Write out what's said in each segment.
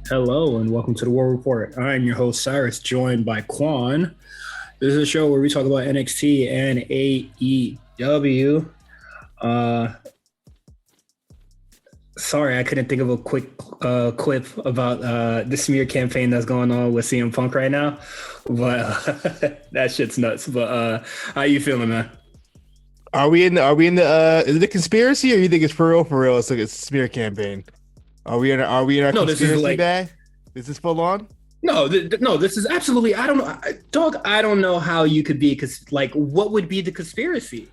Hello and welcome to the War Report. I'm your host Cyrus, joined by Quan. This is a show where we talk about NXT and AEW. Uh, Sorry, I couldn't think of a quick quip about the smear campaign that's going on with CM Punk right now, but that shit's nuts. But how you feeling, man? Are we in the is it a conspiracy or you think it's for real? For real, it's like a smear campaign. Are we in our No, this is conspiracy like bag? This is full on? no, no. This is absolutely. I don't know, dog. I don't know how you could be because, like, what would be the conspiracy?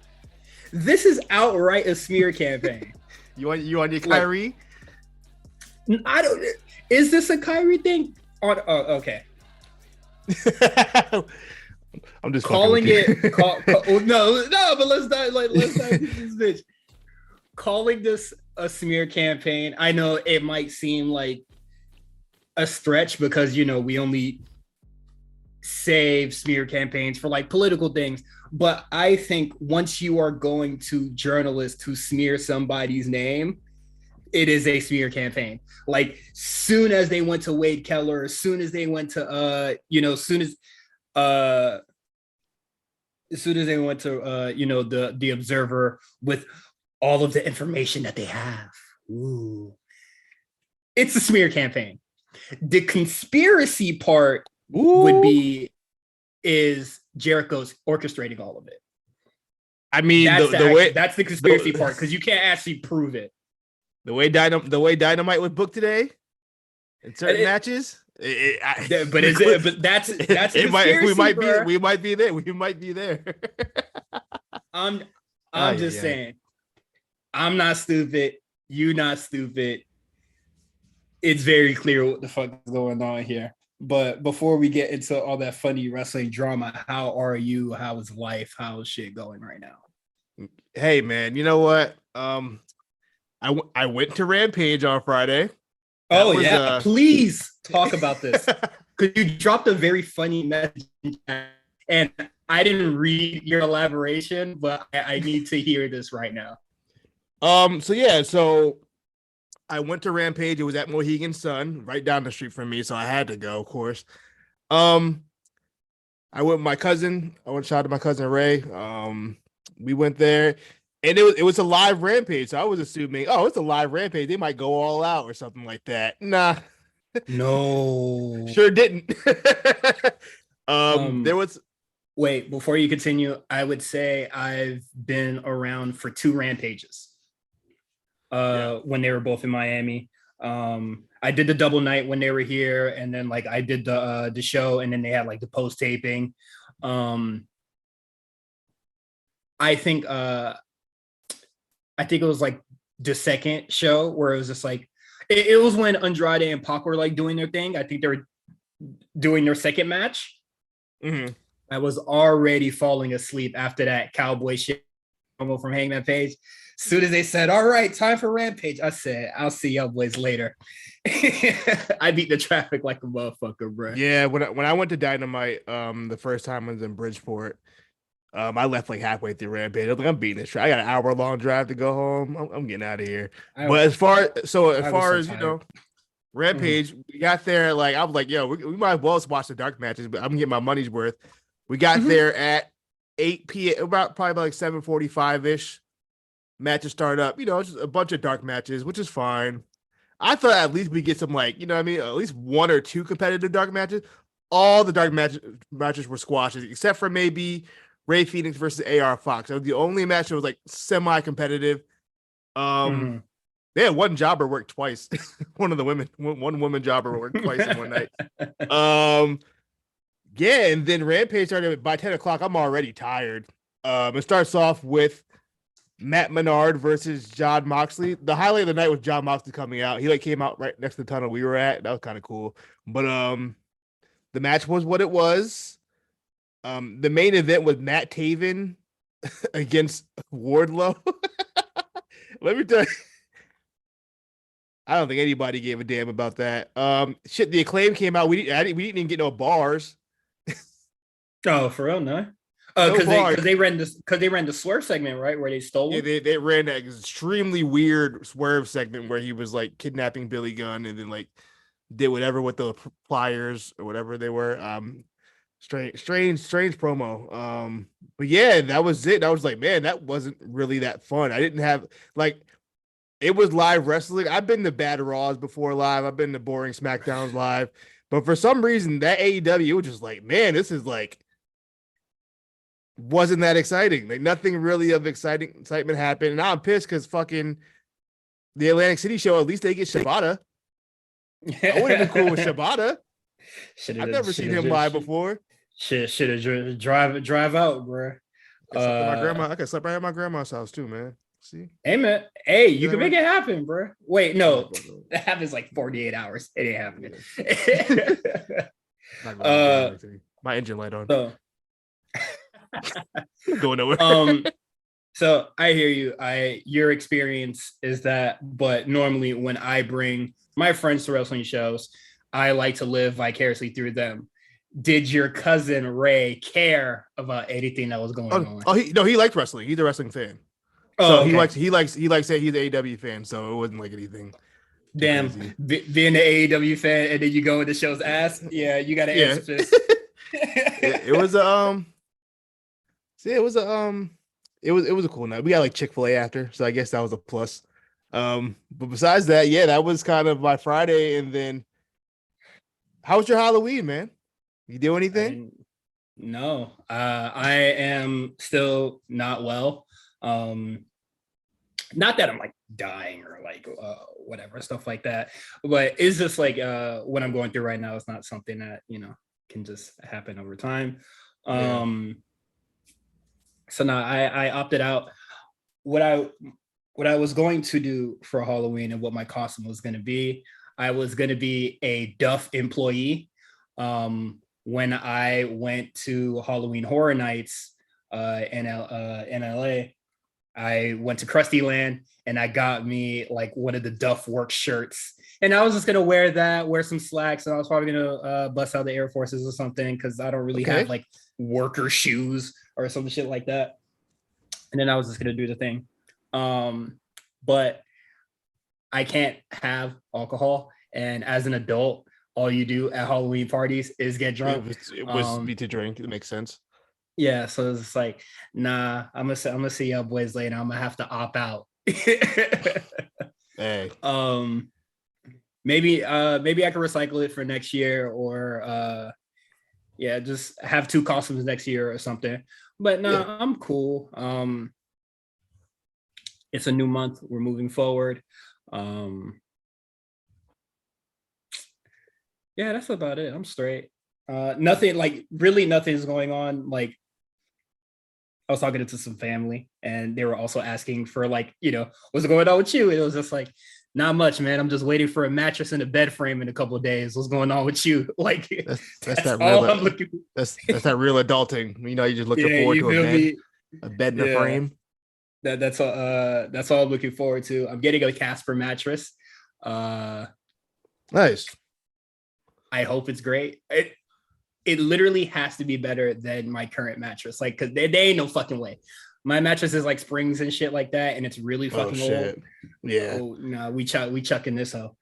This is outright a smear campaign. You on your Like, Kyrie? I don't. Is this a Kyrie thing? Okay. I'm just fucking with Calling you. it. No. But let's not do this bitch. Calling this a smear campaign. I know it might seem like a stretch because we only save smear campaigns for like political things. But I think once you are going to journalists to smear somebody's name, it is a smear campaign. Like soon as they went to Wade Keller, as soon as they went to uh as soon as they went to the Observer with all of the information that they have. Ooh. It's a smear campaign. The conspiracy part would Ooh. be is Jericho's orchestrating all of it. I mean That's the conspiracy part because you can't actually prove it. the way Dynamite was booked today in certain matches. But that's it might conspiracy, we might be there. I'm Oh, just yeah. saying. I'm not stupid. You not stupid. It's very clear what the fuck is going on here. But before we get into all that funny wrestling drama, how are you? How is life? How is shit going right now? Hey man, you know what? I went to Rampage on Friday. That Oh was yeah, please talk about this because you dropped a very funny message and I didn't read your elaboration, but I need to hear this right now. So I went to Rampage. It was at Mohegan Sun, right down the street from me, so I had to go, of course. Um, I went with my cousin. I went to shout out to my cousin Ray. We went there, and it was a live Rampage. So I was assuming, oh, it's a live Rampage. They might go all out or something like that. Nah, No. sure didn't. Um, There was Wait, before you continue, I would say I've been around for two rampages. yeah. When they were both in Miami. I did the double night when they were here, and then like I did the show, and then they had like the post taping. Um, I think it was like the second show where it was just like it was when Andrade and Pac were like doing their thing. I think they were doing their second match. Mhm. I was already falling asleep after that cowboy shit from Hangman Page. As soon as they said, "All right, time for Rampage," I said, "I'll see y'all boys later." I beat the traffic like a motherfucker, bro. Yeah, when I went to Dynamite, the first time I was in Bridgeport, I left like halfway through Rampage. I was like, I'm beating this. I got an hour-long drive to go home. I'm getting out of here. I, But as I was far so as tired. Mhm. Rampage, we got there. Like I was like, yo, we might as well just watch the dark matches, but I'm getting my money's worth. We got Mhm. there at 8 p.m. Probably like 7:45 ish. Matches start up. Just a bunch of dark matches, which is fine. I thought at least we get some like, what I mean, at least one or two competitive dark matches. All the matches were squashes, except for maybe Ray Phoenix versus AR Fox. That was the only match that was like semi-competitive. Um, Mhm. they had one jobber work twice. One woman jobber worked twice in one night. Um, yeah, and then Rampage started by 10 o'clock. I'm already tired. It starts off with Matt Menard versus John Moxley. The highlight of the night was John Moxley coming out. He like came out right next to the tunnel we were at. That was kind of cool. But the match was what it was. The main event was Matt Taven against Wardlow. Let me tell you, I don't think anybody gave a damn about that. Shit, the Acclaim came out. We didn't even get no bars. Oh, for real, no. No bars. Because they ran the swerve segment, right, where they stole Yeah, him. they ran that extremely weird swerve segment where he was like kidnapping Billy Gunn and then like did whatever with the pliers or whatever they were. Strange promo. But yeah, that was it. I was like, man, that wasn't really that fun. I didn't have like it was live wrestling. I've been to bad Raws before live. I've been to boring SmackDowns live. But for some reason, that AEW, it was just like, man, this is like wasn't that exciting. Like nothing really of excitement happened. And now I'm pissed because fucking the Atlantic City show, at least they get Shibata. I would have been cool with Shibata. I've never seen him live before. Should have drive out, bro. I could sleep right at my grandma's house too, man. See? Hey man, hey, you can make it happen, bro. Wait, no, that happens like 48 hours. It ain't happening. My engine light on. So, going nowhere. So I hear you. Your experience is that, but normally when I bring my friends to wrestling shows, I like to live vicariously through them. Did your cousin Ray care about anything that was going on? Oh, he liked wrestling. He's a wrestling fan. Oh, so okay. he likes it. He's an AEW fan, so it wasn't like anything. Damn, being an AEW fan and then you go into show's ass. Yeah, you got to answer this. It was a cool night. We got like Chick-fil-A after, so I guess that was a plus. But besides that, yeah, that was kind of my Friday. And then, how was your Halloween, man? You do anything? No, I am still not well. Not that I'm like dying or like whatever stuff like that, but it's just like what I'm going through right now is not something that can just happen over time. So now I opted out. What I was going to do for Halloween and what my costume was going to be, I was going to be a Duff employee. When I went to Halloween Horror Nights in LA, I went to Krusty Land and I got me like one of the Duff work shirts. And I was just going to wear some slacks, and I was probably going to bust out the Air Forces or something because I don't really have like worker shoes or some shit like that. And then I was just going to do the thing. But I can't have alcohol. And as an adult, all you do at Halloween parties is get drunk. It was me to drink. It makes sense. Yeah, so it's like, nah, I'm gonna see y'all boys later. I'm gonna have to opt out. Hey. Maybe I can recycle it for next year, or just have 2 costumes next year or something. But no, I'm cool. It's a new month. We're moving forward. Yeah, that's about it. I'm straight. Nothing's going on. Like, I was talking to some family and they were also asking for like, what's going on with you? And it was just like, not much, man. I'm just waiting for a mattress and a bed frame in a couple of days. What's going on with you? Like, that's that real adulting. You're just looking forward to a bed and a frame. That's all I'm looking forward to. I'm getting a Casper mattress. Nice. I hope it's great. It literally has to be better than my current mattress. Like, cause they ain't no fucking way. My mattress is like springs and shit like that, and it's really fucking old. Yeah. Oh, no, we chucking this hoe.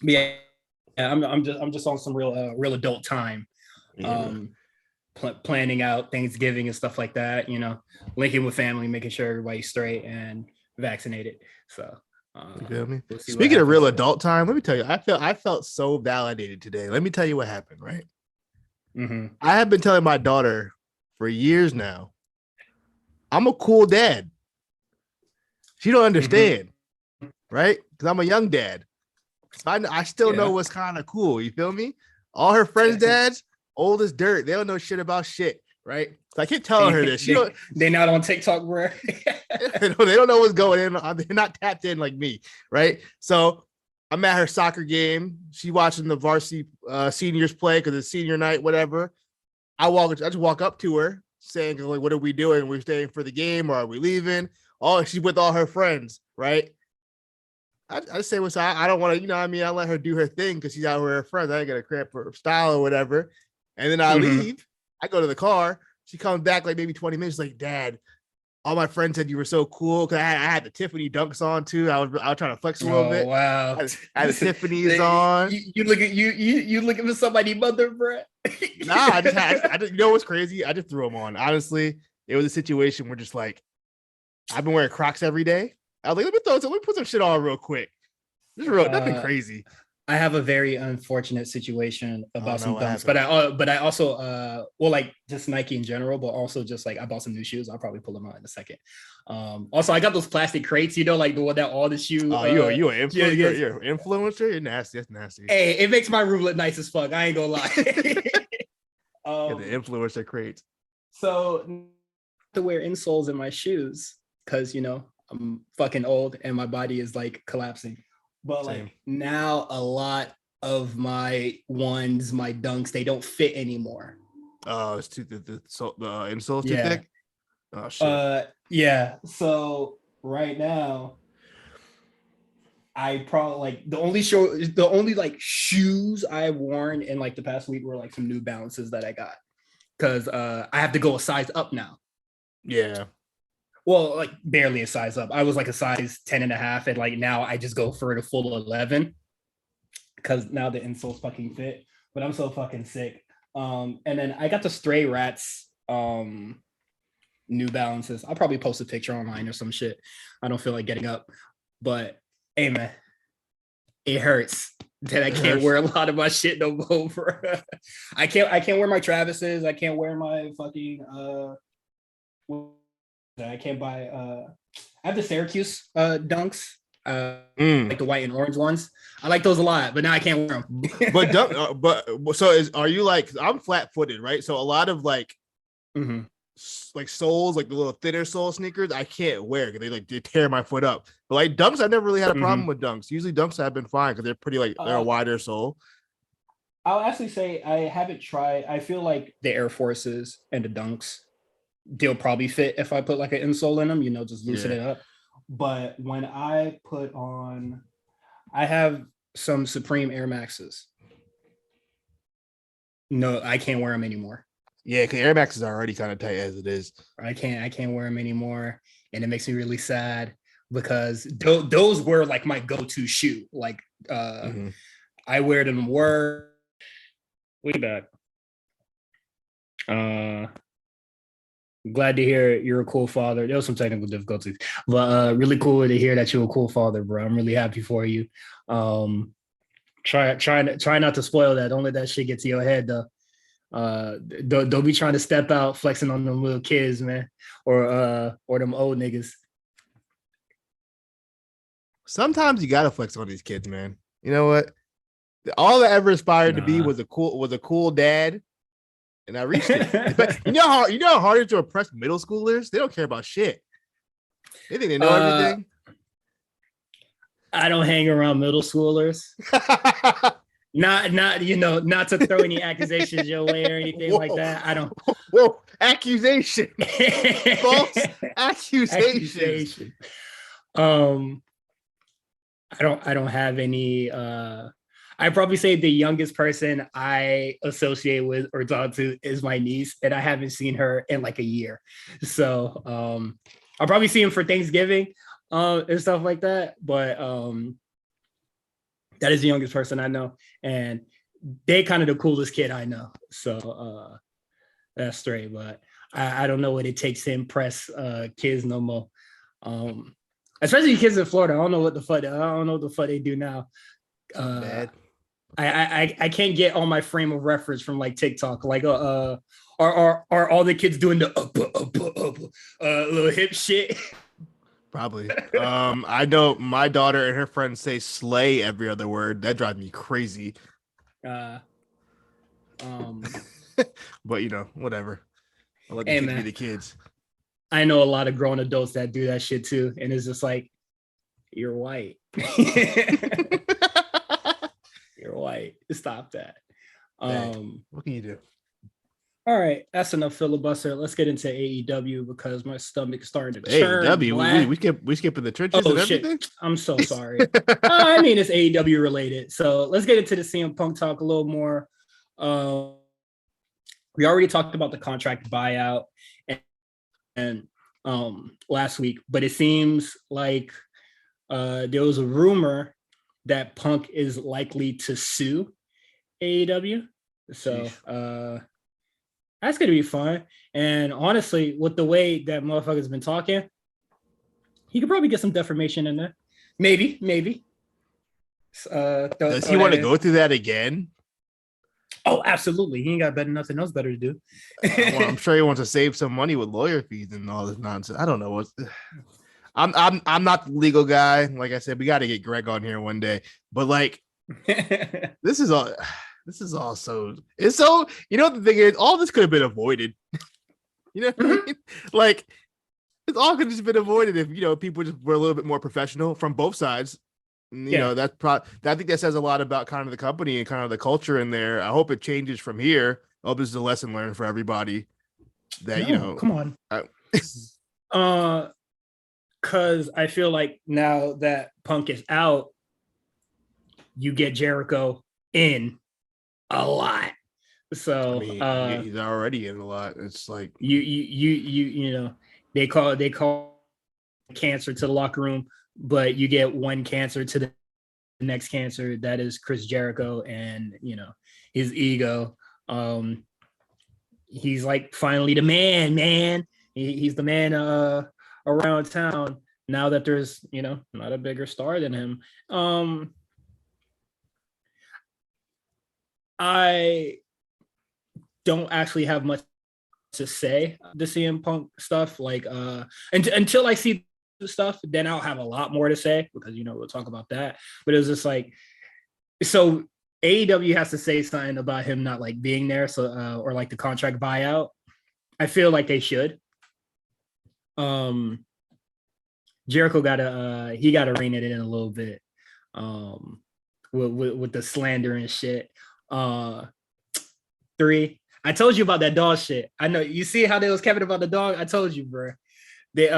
Yeah, I'm just on some real adult time. Planning out Thanksgiving and stuff like that. Linking with family, making sure everybody's straight and vaccinated. So. You feel me? Speaking of real adult time, let me tell you, I felt so validated today. Let me tell you what happened, right? Mm-hmm. I have been telling my daughter for years now, I'm a cool dad. She don't understand, right? Because I'm a young dad. So I still know what's kind of cool. You feel me? All her friends' dads, old as dirt. They don't know shit about shit, right? So I keep telling her this. They're not on TikTok, bro. They don't know what's going on. They're not tapped in like me, right? So I'm at her soccer game. She watching the varsity seniors play because it's senior night, whatever. I just walk up to her saying, like, what are we doing? We're staying for the game or are we leaving? Oh, she's with all her friends, right? I say what's I don't want to, I let her do her thing because she's out with her friends. I ain't gonna cramp her style or whatever. And then I leave. I go to the car. She comes back like maybe 20 minutes, like, Dad, all my friends said you were so cool because I had the Tiffany dunks on too. I was trying to flex a little bit. Wow! I had the Tiffany's on. You looking for somebody mother, bro? Nah, I just you know what's crazy? I just threw them on. Honestly, it was a situation where just like I've been wearing Crocs every day. I was like, let me put some shit on real quick. Nothing crazy. I have a very unfortunate situation about some dunks, happened? but I also like just Nike in general, but also just like I bought some new shoes. I'll probably pull them out in a second. Also I got those plastic crates, like the one that all the shoes. Oh, you're an influencer. You're an influencer. You're nasty. That's nasty. Hey, it makes my room look nice as fuck. I ain't gonna lie. The influencer crates. So to wear insoles in my shoes because I'm fucking old and my body is like collapsing. But Same. like now a lot of my ones, my dunks, they don't fit anymore. Oh, it's too the insole's too thick. Oh shit. Yeah. So right now, I probably like the only like shoes I've worn in like the past week were like some New Balances that I got because I have to go a size up now. Yeah. Well, like barely a size up. I was like a size 10.5, and like now I just go for the full 11 because now the insoles fucking fit. But I'm so fucking sick. And then I got the Stray Rats New Balances. I'll probably post a picture online or some shit. I don't feel like getting up, but hey man, it hurts that I can't wear a lot of my shit no more. Bro. I can't wear my Travis's. I can't wear my fucking I can't buy I have the Syracuse dunks, like the white and orange ones. I like those a lot, but now I can't wear them. Are you like I'm flat-footed, right? So a lot of like like soles, like the little thinner sole sneakers, I can't wear because they tear my foot up. But like dunks, I never really had a problem with dunks. Usually dunks have been fine because they're pretty like they're a wider sole. I'll actually say I haven't tried. I feel like the Air Forces and the dunks, they'll probably fit if I put like an insole in them, just loosen it up. But when I put on, I have some Supreme Air Maxes. No, I can't wear them anymore. Yeah, because Air Maxes are already kind of tight as it is. I can't wear them anymore, and it makes me really sad because those were like my go-to shoe. Like I wear them way back. Glad to hear you're a cool father. There was some technical difficulties, but really cool to hear that you're a cool father, bro. I'm really happy for you. Try not to spoil that. Don't let that shit get to your head, though. Don't be trying to step out flexing on them little kids, man, or them old niggas. Sometimes you gotta flex on these kids, man. You know what? All I ever aspired to be was a cool dad. And I reached it. But you know how hard it is to impress middle schoolers? They don't care about shit. They think they know everything. I don't hang around middle schoolers. not to throw any accusations your way or anything like that. I don't. Whoa, accusation. False accusation. I don't have any I probably say the youngest person I associate with or talk to is my niece, and I haven't seen her in like a year. So I'll probably see him for Thanksgiving and stuff like that. But that is the youngest person I know, and they kind of the coolest kid I know. So that's straight. But I don't know what it takes to impress kids no more. Especially kids in Florida. I don't know what the fuck they do now. Bad. I can't get all my frame of reference from like TikTok. Like are all the kids doing the little hip shit? Probably. I know my daughter and her friends say slay every other word. That drives me crazy. But whatever. I'll let the kids be the kids. I know a lot of grown adults that do that shit too, and it's just like, you're white. You're white. Stop that. What can you do? All right, that's enough filibuster. Let's get into AEW because my stomach's starting to churn. AEW, we skipping the trenches and everything. Shit. I'm so sorry. I mean, it's AEW related. So let's get into the CM Punk talk a little more. We already talked about the contract buyout, and last week, but it seems like there was a rumor that Punk is likely to sue AEW. So that's gonna be fun. And honestly, with the way that motherfucker's been talking, he could probably get some defamation in there. Maybe. Does he want to go through that again? Oh, absolutely. He ain't got nothing else better to do. I'm sure he wants to save some money with lawyer fees and all this nonsense. I don't know what. I'm not the legal guy. Like I said, we got to get Greg on here one day. But like, this is all so. It's so. You know, the thing is, all this could have been avoided. You know what I mean? Like, it's all could have just been avoided if people just were a little bit more professional from both sides. You know, that's I think that says a lot about kind of the company and kind of the culture in there. I hope it changes from here. I hope this is a lesson learned for everybody. That come on. Because I feel like now that Punk is out, you get Jericho in a lot. So he's already in a lot. It's like they call cancer to the locker room, but you get one cancer to the next cancer. That is Chris Jericho and his ego. He's like finally the man. He's the man around town now that there's not a bigger star than him. I don't actually have much to say the CM Punk stuff, like until I see the stuff, then I'll have a lot more to say because we'll talk about that. But it was just like, so AEW has to say something about him not like being there, so or like the contract buyout. I feel like they should. Jericho gotta rein it in a little bit with the slander and shit. 3, I told you about that dog shit. I know you see how they was capping about the dog. I told you, bro. They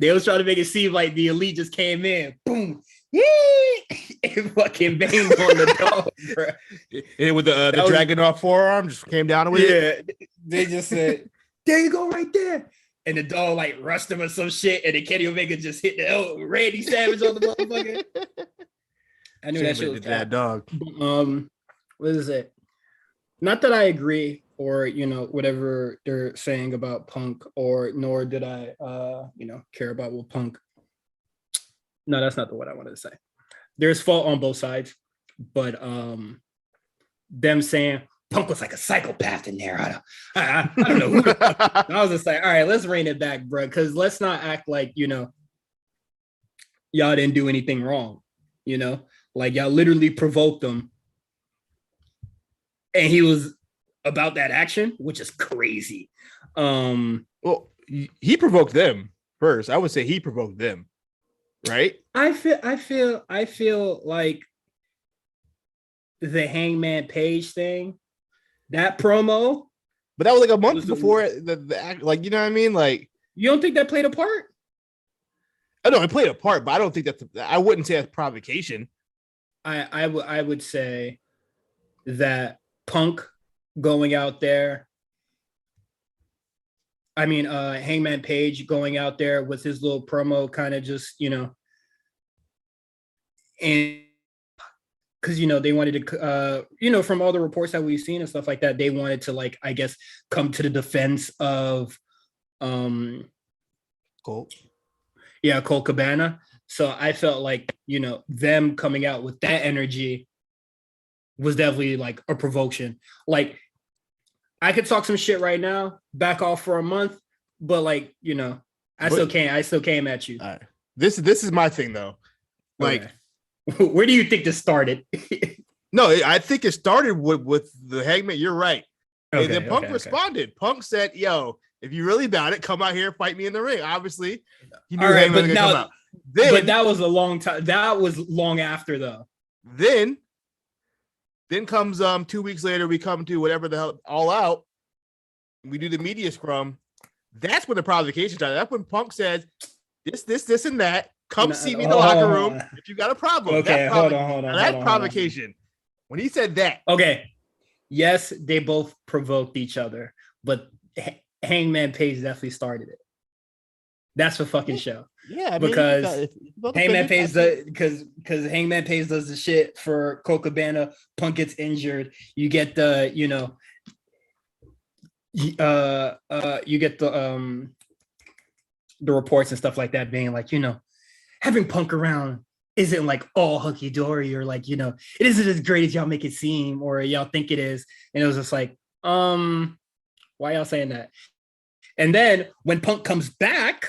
was trying to make it seem like the Elite just came in, boom, and fucking banged on the dog, bro. And with the dragon off forearm just came down with it. Yeah, they just said, "There you go, right there." And the dog like rushed him or some shit, and then Kenny Omega just hit the Randy Savage on the motherfucker. I knew that shit was that dog. What is it? Not that I agree or whatever they're saying about Punk, or nor did I care about what Punk. No, that's not the word I wanted to say. There's fault on both sides, but them saying Punk was like a psychopath in there. I don't know. I was just like, all right, let's rein it back, bro, because let's not act like y'all didn't do anything wrong. Like y'all literally provoked him, and he was about that action, which is crazy. Well, he provoked them first. I would say he provoked them, right? I feel like the Hangman Page thing, that promo, but that was like a month before the act. Like, you know what I mean? Like, you don't think that played a part? I know it played a part, but I don't think I wouldn't say that's provocation. I would say that Punk going out there, Hangman Page going out there with his little promo, kind of just and because they wanted to from all the reports that we've seen and stuff like that, they wanted to, like, I guess, come to the defense of Colt Cabana. So I felt like them coming out with that energy was definitely like a provocation. Like, I could talk some shit right now, back off for a month, but like, I still came at you. All right. This is my thing though. Like, okay. Where do you think this started? No, I think it started with the Hangman. You're right. Okay, and then Punk responded. Punk said, "Yo, if you really about it, come out here and fight me in the ring." Obviously, he knew Hangman was gonna come out. But that was a long time. That was long after though. Then comes 2 weeks later, we come to whatever the hell, All Out. We do the media scrum. That's when the provocation started. That's when Punk says, this, and that. Come see me in the locker room if you got a problem. Okay, hold on. That's provocation. When he said that. Okay. Yes, they both provoked each other, but Hangman Page definitely started it. That's a fucking show. Yeah, I mean, because Hangman Page does because Hangman Page does the shit for Colt Cabana. Punk gets injured. You get the you get the reports and stuff like that being like, having Punk around isn't like all hunky dory, or like, it isn't as great as y'all make it seem, or y'all think it is. And it was just like, why y'all saying that? And then when Punk comes back,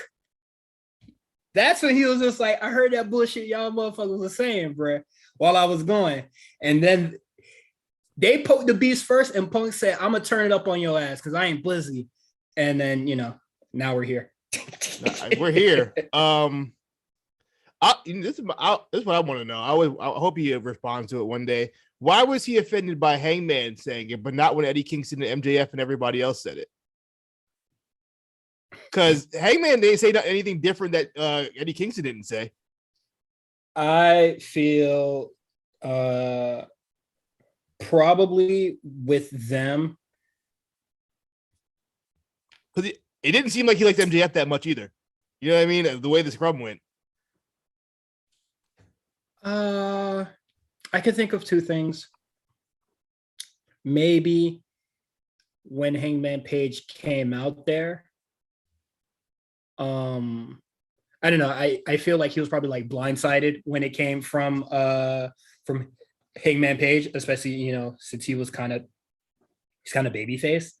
that's when he was just like, I heard that bullshit y'all motherfuckers was saying, bro, while I was going. And then they poked the beast first, and Punk said, I'm gonna turn it up on your ass because I ain't blizzy. And then, now we're here. We're here. This is what I want to know. I hope he responds to it one day. Why was he offended by Hangman saying it, but not when Eddie Kingston and MJF and everybody else said it? Because Hangman didn't say anything different that Eddie Kingston didn't say. I feel probably with them. Because it didn't seem like he liked MJF that much either. You know what I mean? The way the scrum went. I could think of two things. Maybe when Hangman Page came out there, I don't know. I feel like he was probably like blindsided when it came from Hangman Page, especially since he's kind of babyface.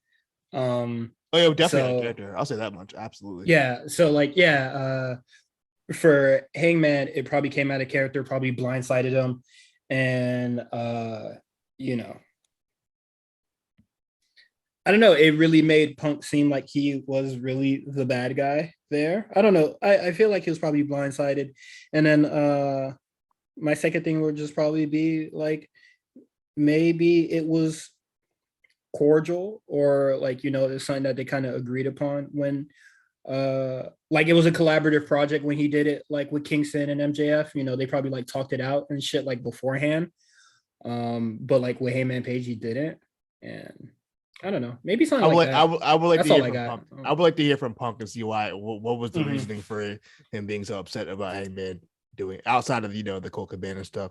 Oh yeah, definitely a character. I'll say that much. Absolutely. Yeah. So for Hangman, it probably came out of character, probably blindsided him, and I don't know. It really made Punk seem like he was really the bad guy there. I don't know. I feel like he was probably blindsided. And then my second thing would just probably be like, maybe it was cordial, or like, it's something that they kind of agreed upon when like it was a collaborative project when he did it, like with Kingston and MJF. They probably like talked it out and shit like beforehand. But like with Heyman Page, he didn't. And I don't know. Maybe something like that. I would like That's to hear all I from got. Punk. I would like to hear from Punk and see why. What was the Mhm. reasoning for him being so upset about Hangman doing outside of the Colt Cabana stuff.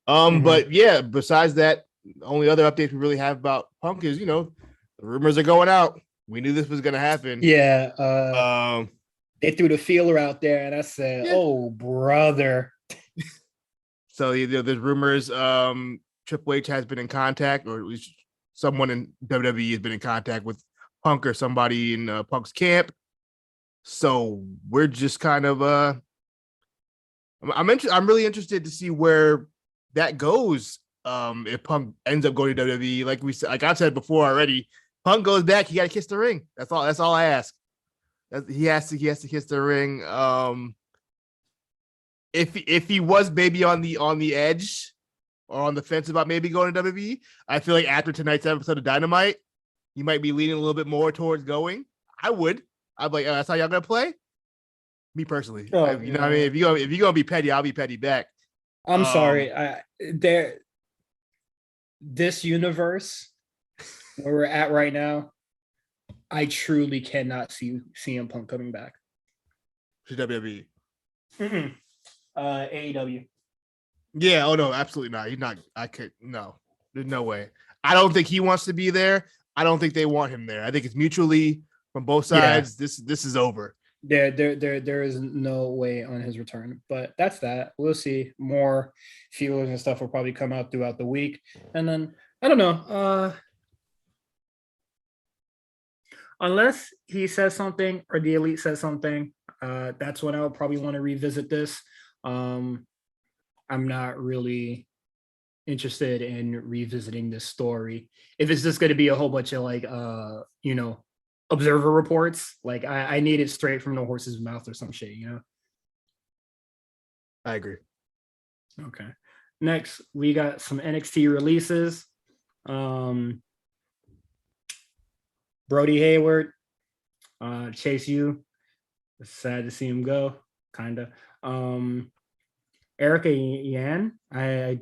But yeah, besides that, the only other updates we really have about Punk is the rumors are going out. We knew this was gonna happen. Yeah. They threw the feeler out there, and I said, "Oh, brother." So there's rumors. Triple H has been in contact, or at least someone in WWE has been in contact with Punk or somebody in Punk's camp. So we're just kind of I'm really interested to see where that goes. If Punk ends up going to WWE, like I said before already, Punk goes back, he got to kiss the ring. That's all I ask. He has to kiss the ring. If he was maybe on the edge or on the fence about maybe going to WWE, I feel like after tonight's episode of Dynamite, he might be leaning a little bit more towards going. I'd be like, that's how y'all gonna play? Me personally, Oh, what I mean? If you're gonna be petty, I'll be petty back. I'm sorry. This universe where we're at right now, I truly cannot see CM Punk coming back to WWE. AEW. Yeah. Oh no, absolutely not. He's not. I could no. There's no way. I don't think he wants to be there. I don't think they want him there. I think it's mutually from both sides. Yeah. This is over. There is no way on his return, but that's that. We'll see. More feelers and stuff will probably come out throughout the week, and then I don't know. Unless he says something or the Elite says something, that's when I would probably want to revisit this. I'm not really interested in revisiting this story. If it's just going to be a whole bunch of like, observer reports, like I need it straight from the horse's mouth or some shit, I agree. Okay. Next, we got some NXT releases. Brody Hayward, Chase U. It's sad to see him go, kind of. Erica Yan, I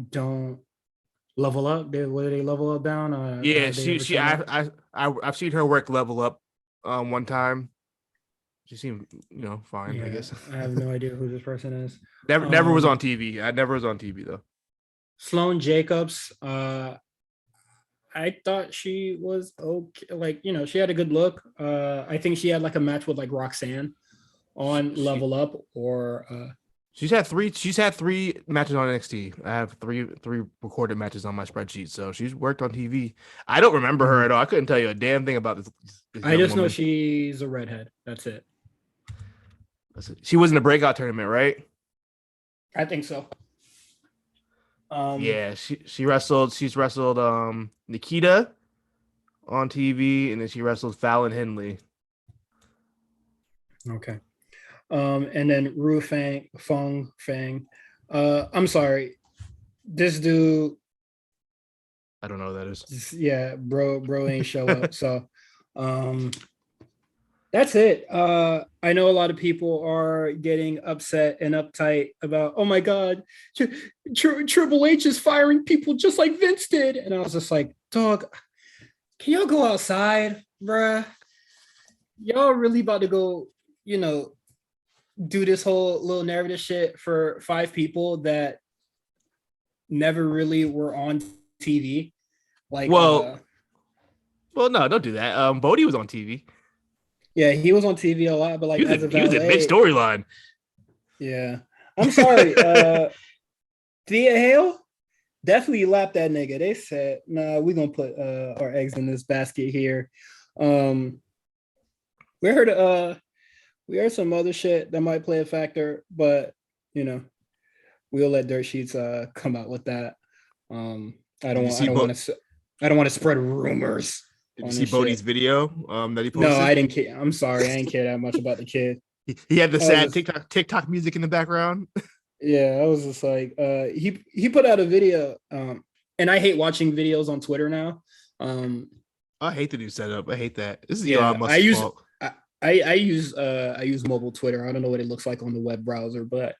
don't level up. What do they level up down? Yeah, I've seen her work level up one time. She seemed, fine, I Yeah, guess. I have no idea who this person is. Never was on TV. I never was on TV though. Sloane Jacobs. I thought she was okay. Like, she had a good look. I think she had like a match with like Roxanne on Level Up, or she's had three matches on NXT. I have three recorded matches on my spreadsheet. So she's worked on TV. I don't remember her at all. I couldn't tell you a damn thing about this I just know woman. she's a redhead. That's it. She was in a breakout tournament, right? I think so. Yeah, she's wrestled Nikita on TV, and then she wrestled Fallon Henley. Okay. And then Ru Feng Fang. I'm sorry. This dude, I don't know who that is. Yeah, bro ain't show up. So that's it. I know a lot of people are getting upset and uptight about, oh my God, Triple H is firing people just like Vince did. And I was just like, dog, can y'all go outside, bruh? Y'all really about to go, do this whole little narrative shit for 5 people that never really were on TV. Like, well, no, don't do that. Bodie was on TV. Yeah, he was on TV a lot, but like he was a big storyline. Yeah, I'm sorry. Thea Hale definitely lapped that nigga. They said, "Nah, we're gonna put our eggs in this basket here." We heard some other shit that might play a factor, but we'll let Dirt Sheets come out with that. I don't want to spread rumors. Did you see Bodie's video that he posted? No, I didn't care. I'm sorry, I didn't care that much about the kid. He had the sad TikTok music in the background. Yeah, I was just like, he put out a video, and I hate watching videos on Twitter now. I hate the new setup. I hate that. This is Elon Musk's fault. I use mobile Twitter. I don't know what it looks like on the web browser, but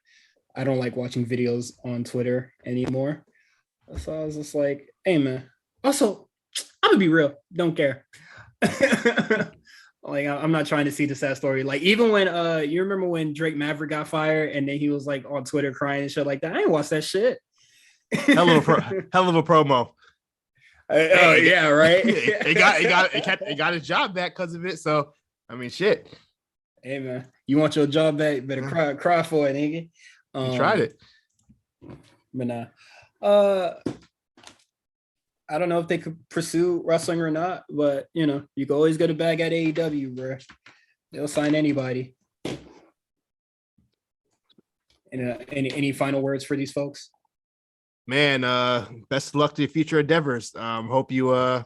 I don't like watching videos on Twitter anymore. So I was just like, hey man. Also, I'm gonna be real. Don't care. Like, I'm not trying to see the sad story. Like, even when you remember when Drake Maverick got fired and then he was like on Twitter crying and shit like that. I ain't watched that shit. Hell of a promo. Yeah, right. It got his job back because of it. So I mean, shit. Hey man, you want your job back? Better cry for it, nigga. You tried it. But nah. I don't know if they could pursue wrestling or not, but you can always get a bag at AEW, bro. They'll sign anybody. And any final words for these folks? Man, best of luck to your future endeavors. Hope you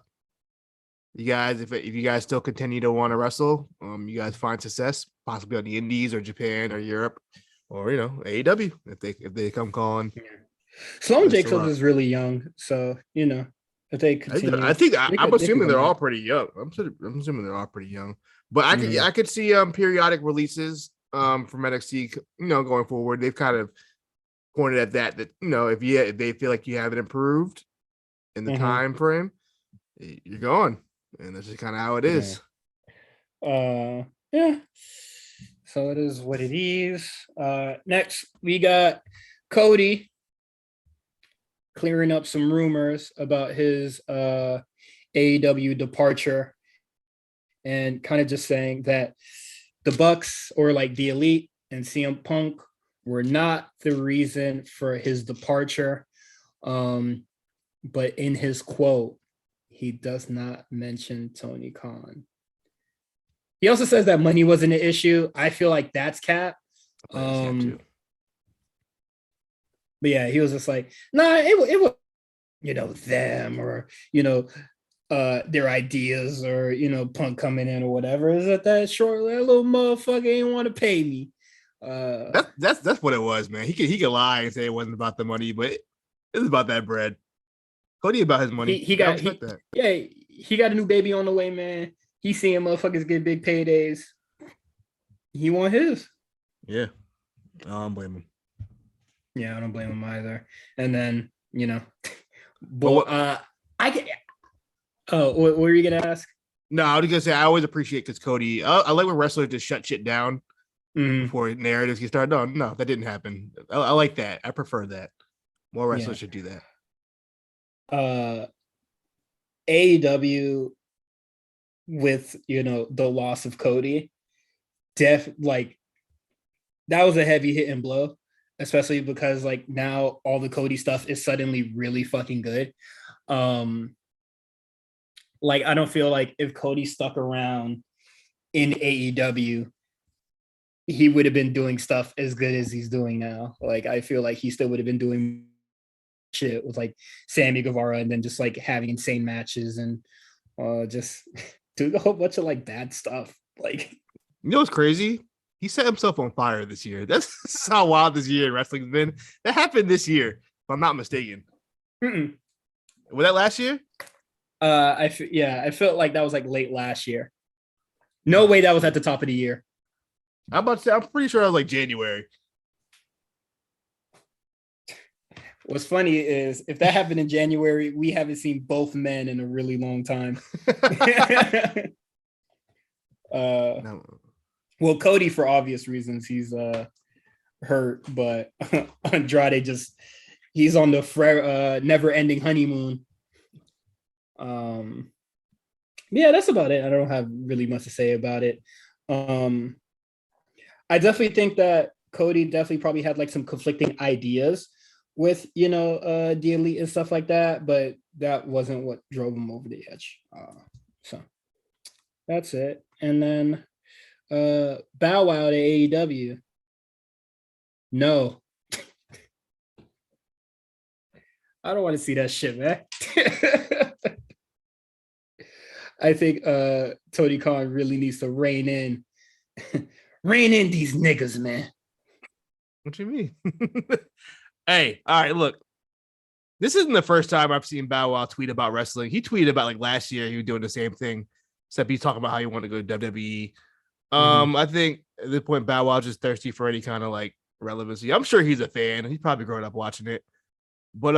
guys, if you guys still continue to want to wrestle, you guys find success, possibly on the Indies or Japan or Europe, or AEW if they come calling. Yeah. Sloane Jacobs is really young, so if they continue, I'm assuming they're all pretty young. I'm assuming they're all pretty young, but I could see periodic releases from NXT, going forward. They've kind of pointed at that if they feel like you haven't improved in the time frame, you're going, and that's just kind of how it is. Yeah. So it is what it is. Next we got Cody clearing up some rumors about his AEW departure, and kind of just saying that the Bucks, or like the Elite and CM Punk, were not the reason for his departure. But in his quote, he does not mention Tony Khan. He also says that money wasn't an issue. I feel like that's cap. But yeah, he was just like, nah, it was, them, or, their ideas, or, Punk coming in or whatever. Is that short little motherfucker ain't want to pay me. That's what it was, man. He could lie and say it wasn't about the money, but it was about that bread. Cody about his money. He got a new baby on the way, man. He seeing motherfuckers get big paydays. He want his. Yeah, I don't blame him. Yeah, I don't blame him either. And then, what were you gonna ask? No, I was gonna say I always appreciate because Cody. I like when wrestlers just shut shit down before narratives get started. No, that didn't happen. I like that. I prefer that. More wrestlers should do that. AEW with the loss of Cody, like that was a heavy hit and blow, especially because like now all the Cody stuff is suddenly really fucking good. Like I don't feel like if Cody stuck around in AEW, he would have been doing stuff as good as he's doing now. Like I feel like he still would have been doing shit with like Sammy Guevara and then just like having insane matches and just doing a whole bunch of like bad stuff. Like, you know what's crazy? He set himself on fire this year. That's how wild this year in wrestling's been. That happened this year, if I'm not mistaken. Mm-mm. Was that last year? I felt like that was like late last year. No way that was at the top of the year. I'm about to say, I'm pretty sure it was like January. What's funny is if that happened in January, we haven't seen both men in a really long time. No. Well, Cody for obvious reasons, he's hurt, but Andrade he's on the never-ending honeymoon. Yeah, that's about it. I don't have really much to say about it. I definitely think that Cody definitely probably had like some conflicting ideas with the Elite and stuff like that, but that wasn't what drove him over the edge. So that's it. And then Bow Wow to AEW. No. I don't want to see that shit, man. I think Tony Khan really needs to rein in these niggas, man. What you mean? Hey, all right, look. This isn't the first time I've seen Bow Wow tweet about wrestling. He tweeted about like last year he was doing the same thing, except he's talking about how he wanted to go to WWE. I think at this point Bow Wow just thirsty for any kind of like relevancy. I'm sure he's a fan. He's probably grown up watching it. But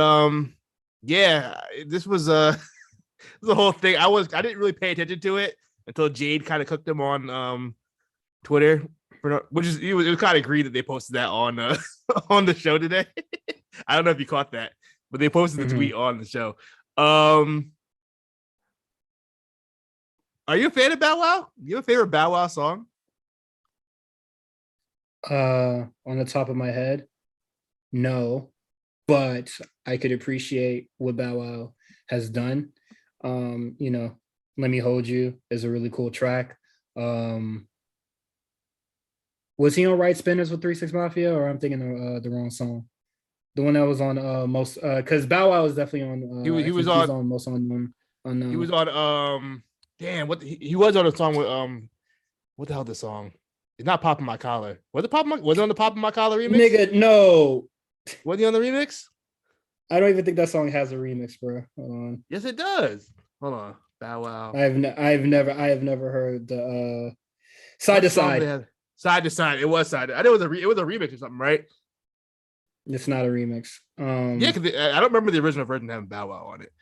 yeah, this was the whole thing. I didn't really pay attention to it until Jade kind of cooked him on Twitter, which is it was kind of agreed that they posted that on on the show today. I don't know if you caught that, but they posted the tweet on the show. Are you a fan of Bow Wow? You have a favorite Bow Wow song? On the top of my head, no, but I could appreciate what Bow Wow has done. Let Me Hold You is a really cool track. Was he on Right Spinners with 3-6 Mafia, or I'm thinking the wrong song? The one that was on most because Bow Wow was definitely on. He was on most on. He was on damn he was on a song with what the hell the song? It's not Popping My Collar. Was it on the Popping My Collar remix? Nigga, no. Was he on the remix? I don't even think that song has a remix, bro. Hold on. Yes, it does. Hold on. Bow Wow. I have never heard the Side to Side. Side to Side. It was side. I know it was a remix or something, right? It's not a remix. Yeah, because I don't remember the original version having Bow Wow on it.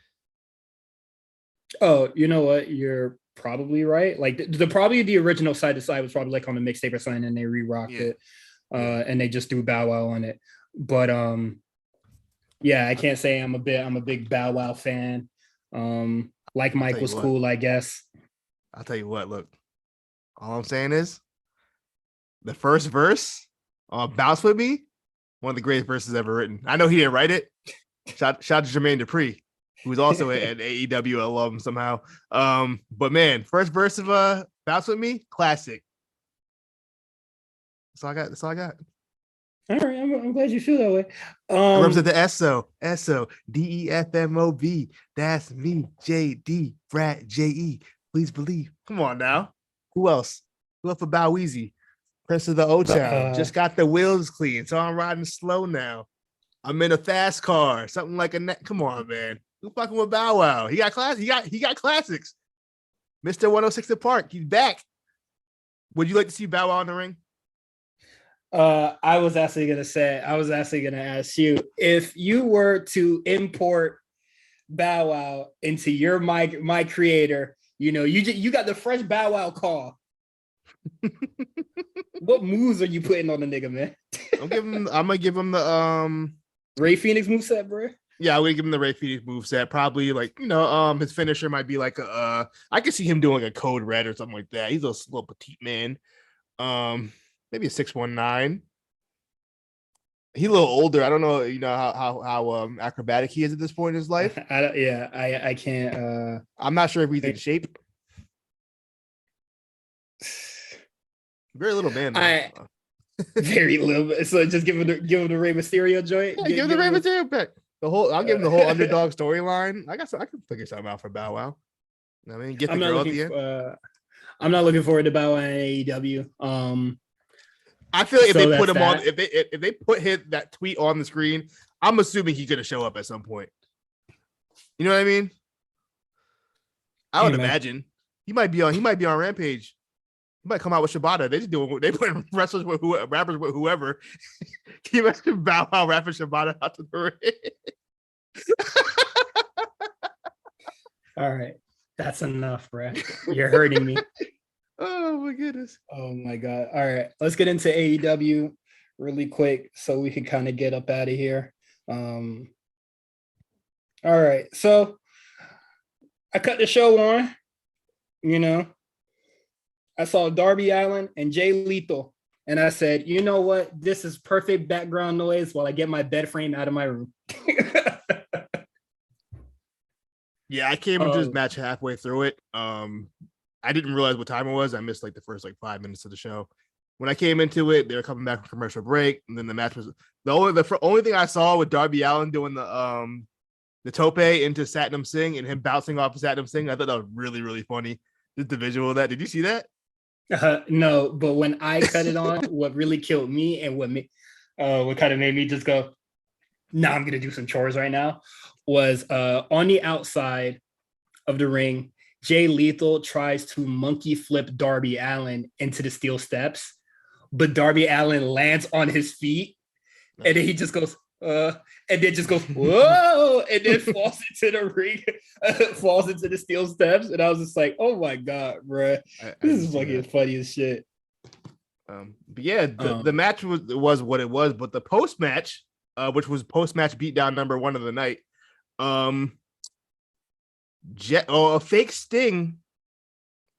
Oh, you know what? You're probably right. Like probably the original Side to Side was probably like on the mixtape or something, and they re-rocked it, and they just threw Bow Wow on it. But yeah, I can't say I'm a big Bow Wow fan. Like Mike was cool, I guess. I'll tell you what. Look, all I'm saying is the first verse on "Bounce with Me," one of the greatest verses ever written. I know he didn't write it. Shout to Jermaine Dupri, who's also an AEW alum somehow. But man, first verse of "Bounce with Me," classic. That's all I got. All right, I'm glad you feel that way. I represent the SODEFMOB. That's me, JD, Brad, JE. Please believe. Come on now. Who else? Who else for Bow Weezy? Prince of the O-Town. Just got the wheels clean, so I'm riding slow now. I'm in a fast car, something like a come on, man. Who fucking with Bow Wow? He got classics. Mr. 106 & Park, he's back. Would you like to see Bow Wow in the ring? I was actually gonna ask you if you were to import Bow Wow into your my creator, you got the fresh Bow Wow call. What moves are you putting on the nigga, man? I'm gonna give him the Ray Phoenix moveset, bro. Yeah, I'm gonna give him the Ray Phoenix moveset. Probably like his finisher might be like I could see him doing a code red or something like that. He's a little petite man. Maybe a 619. He's a little older. I don't know, how acrobatic he is at this point in his life. I can't. I'm not sure if he's in shape. Very little man. Very little bit. So just give him the Rey Mysterio joint. Yeah, give him the Rey Mysterio pick. I'll give him the whole underdog storyline. I can figure something out for Bow Wow. I mean, get the girl at the end. I'm not looking forward to Bow Wow in AEW. I feel like if they put him on, if they put that tweet on the screen, I'm assuming he's gonna show up at some point. You know what I mean? I would imagine he might be on Rampage. He might come out with Shibata. They put wrestlers with rappers with whoever. Can you imagine Bow Wow rapping Shibata out to the ring? All right, that's enough, bro. You're hurting me. Oh my goodness. Oh my god. All right, let's get into AEW really quick so we can kind of get up out of here. All right, so I cut the show on. I saw Darby Allin and Jay Lethal, and I said, you know what? This is perfect background noise while I get my bed frame out of my room. Yeah, I came into this match halfway through it. I didn't realize what time it was. I missed like the first 5 minutes of the show. When I came into it, they were coming back from commercial break, and then the match was the only thing I saw with Darby Allin doing the tope into Satnam Singh and him bouncing off of Satnam Singh. I thought that was really, really funny. Just the visual of that. Did you see that? No, but when I cut it on, what really killed me and what kind of made me just go, nah, I'm gonna do some chores right now, was on the outside of the ring, Jay Lethal tries to monkey flip Darby Allin into the steel steps, but Darby Allin lands on his feet, and then he just goes, and then just goes, whoa, and then falls into the ring, falls into the steel steps, and I was just like, oh my god, bro, this is fucking funny as shit. But yeah, the match was what it was, but the post match, which was post match beatdown number 1 of the night, a fake Sting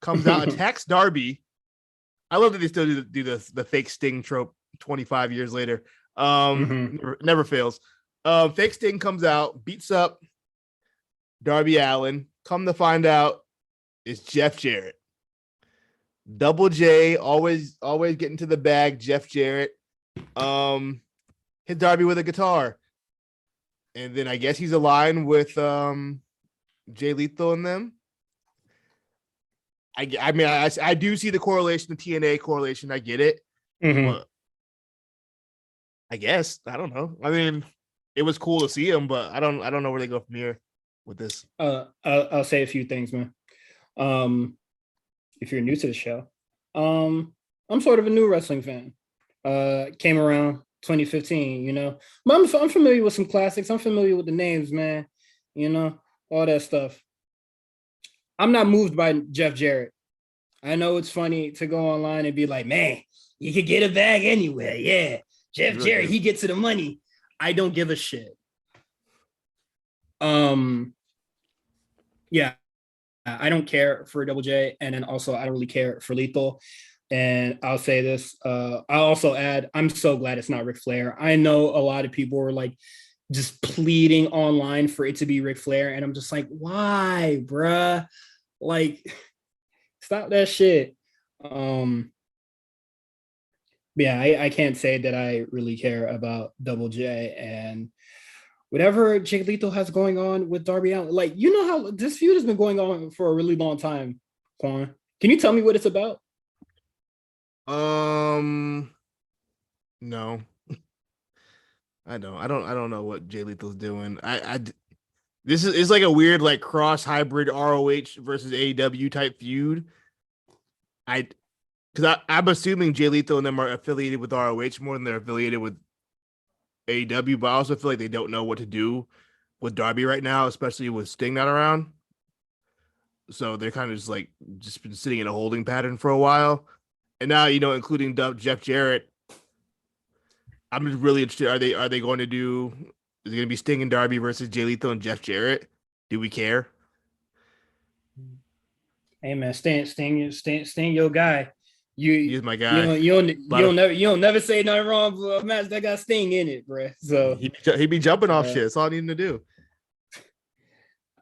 comes out, attacks Darby. I love that they still do the fake Sting trope 25 years later. Never fails. Fake Sting comes out, beats up Darby Allin. Come to find out, it's Jeff Jarrett. Double J, always getting to the bag. Jeff Jarrett hit Darby with a guitar, and then I guess he's aligned with Jay Lethal and them. I mean, I do see the correlation, the TNA correlation. I get it. But I guess I don't know. I mean, it was cool to see him, but I don't know where they go from here with this. I'll say a few things, man. If you're new to the show, I'm sort of a new wrestling fan. Came around 2015, but I'm familiar with some classics. I'm familiar with the names, man. All that stuff. I'm not moved by Jeff Jarrett. I know it's funny to go online and be like, man, you could get a bag anywhere. Yeah. Jeff Jarrett, he gets to the money. I don't give a shit. Yeah, I don't care for Double J, and then also I don't really care for Lethal. And I'll say this. I'll also add, I'm so glad it's not Ric Flair. I know a lot of people were like just pleading online for it to be Ric Flair, and I'm just like, why, bruh? Like, stop that shit. Yeah, I can't say that I really care about Double J and whatever Jay Lethal has going on with Darby Allin. Like, how this feud has been going on for a really long time, Quan. Can you tell me what it's about? No. I don't know what Jay Lethal's doing. This is like a weird cross hybrid ROH versus AEW type feud. Because I'm assuming Jay Lethal and them are affiliated with ROH more than they're affiliated with AEW, but I also feel like they don't know what to do with Darby right now, especially with Sting not around. So they're kind of just been sitting in a holding pattern for a while. And now, including Jeff Jarrett, I'm just really interested. Are they going to do? Is it going to be Sting and Darby versus Jay Lethal and Jeff Jarrett? Do we care? Hey man, Sting, your guy. He's my guy. You don't never say nothing wrong for a match that got Sting in it, bro. So he be jumping off shit. That's all I need him to do.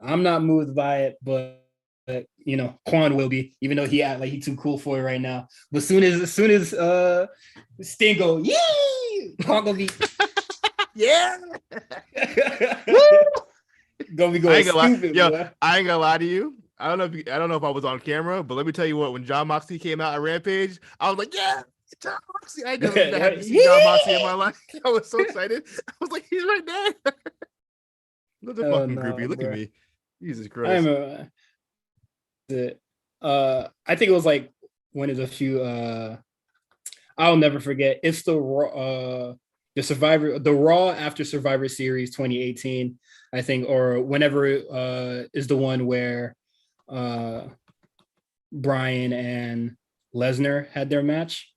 I'm not moved by it, but Quan will be, even though he act like he's too cool for it right now. But as soon as Sting go, yee, Quan gonna be yeah. Gonna be going stupid. I ain't gonna lie to you. I don't know if I was on camera, but let me tell you what. When Jon Moxley came out at Rampage, I was like, "Yeah, Jon Moxley!" I never had to see Jon Moxley in my life. I was so excited. I was like, "He's right there." Look at fucking groupie. Look at me. Jesus Christ. I think it was like one of the few. I'll never forget. It's the Raw after Survivor Series 2018, I think, or whenever is the one where Bryan and Lesnar had their match.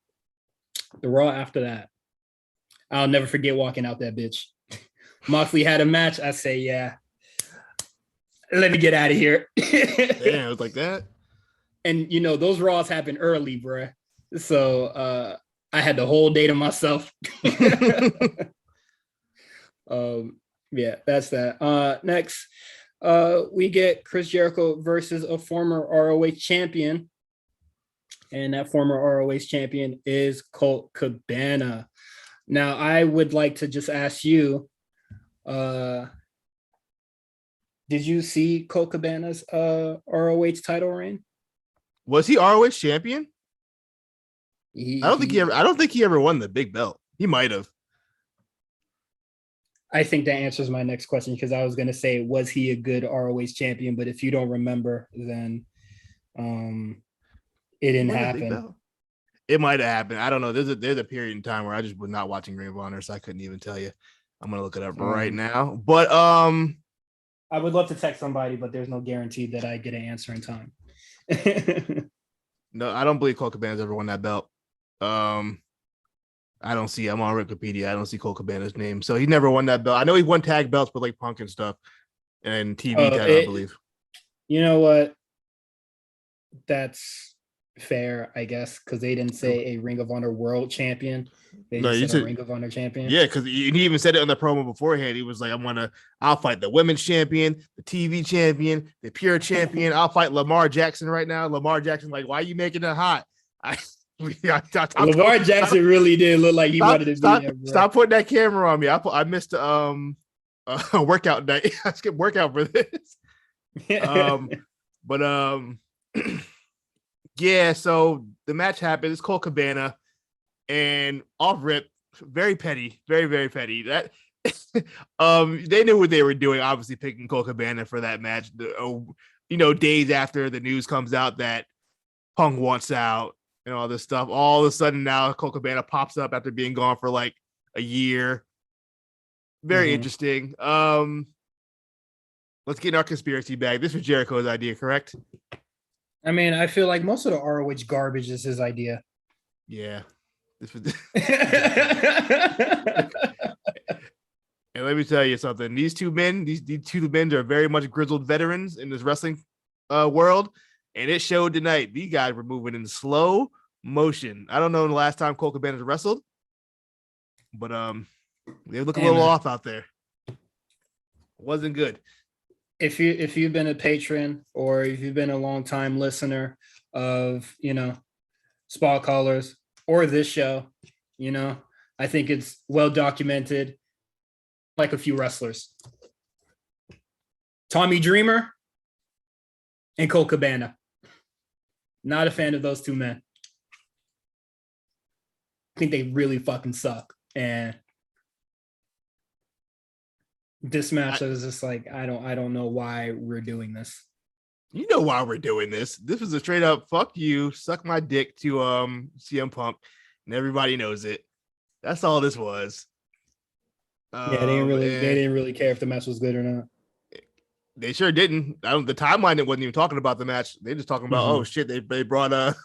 The Raw after that, I'll never forget walking out that bitch. Moxley had a match. I say, yeah, let me get out of here. Damn, it was like that. And those Raws happen early, bruh. So I had the whole day to myself. Yeah, that's that. Next, we get Chris Jericho versus a former ROH champion. And that former ROH champion is Colt Cabana. Now, I would like to just ask you, did you see Colt Cabana's ROH title reign? Was he ROH champion? I don't think he ever won the big belt. He might have. I think that answers my next question, because I was going to say, was he a good ROH champion? But if you don't remember, then it didn't happen. It might have happened. I don't know. There's a period in time where I just was not watching Ring of Honor, so I couldn't even tell you. I'm gonna look it up right now. But I would love to text somebody, but there's no guarantee that I get an answer in time. No, I don't believe Colt Cabana's ever won that belt. I don't see. I'm on Wikipedia. I don't see Colt Cabana's name, so he never won that belt. I know he won tag belts with like Punk and stuff, and TV title, I believe. You know what? That's fair, I guess, because they didn't say a Ring of Honor World Champion. They just said a Ring of Honor Champion. Yeah, because he even said it on the promo beforehand. He was like, I'll fight the women's champion, the TV champion, the pure champion. I'll fight Lamar Jackson right now. Lamar Jackson, like, why are you making it hot? Lamar Jackson really did look like he wanted to be there, bro. Stop putting that camera on me. I missed a workout night. I skipped workout for this. Yeah, so the match happened. It's Colt Cabana, and off rip, very petty, very, very petty. That they knew what they were doing, obviously picking Colt Cabana for that match. Days after the news comes out that Punk wants out and all this stuff. All of a sudden now Colt Cabana pops up after being gone for like a year. Very interesting. Let's get in our conspiracy bag. This was Jericho's idea, correct? I mean, I feel like most of the ROH garbage is his idea. Yeah. This was And let me tell you something. These two men are very much grizzled veterans in this wrestling world. And it showed tonight. These guys were moving in slow motion. I don't know the last time Colt Cabana wrestled, but they look a little off out there. Wasn't good. If you've been a patron or if you've been a long time listener of Spot Callers or this show, I think it's well documented. Like a few wrestlers, Tommy Dreamer and Colt Cabana. Not a fan of those two men. I think they really fucking suck. And this match is just like, I don't know why we're doing this. You know why we're doing this. This was a straight up fuck you, suck my dick to CM Punk, and everybody knows it. That's all this was. Yeah, they didn't really care if the match was good or not. They sure didn't. The timeline it wasn't even talking about the match. They just talking about oh shit, they brought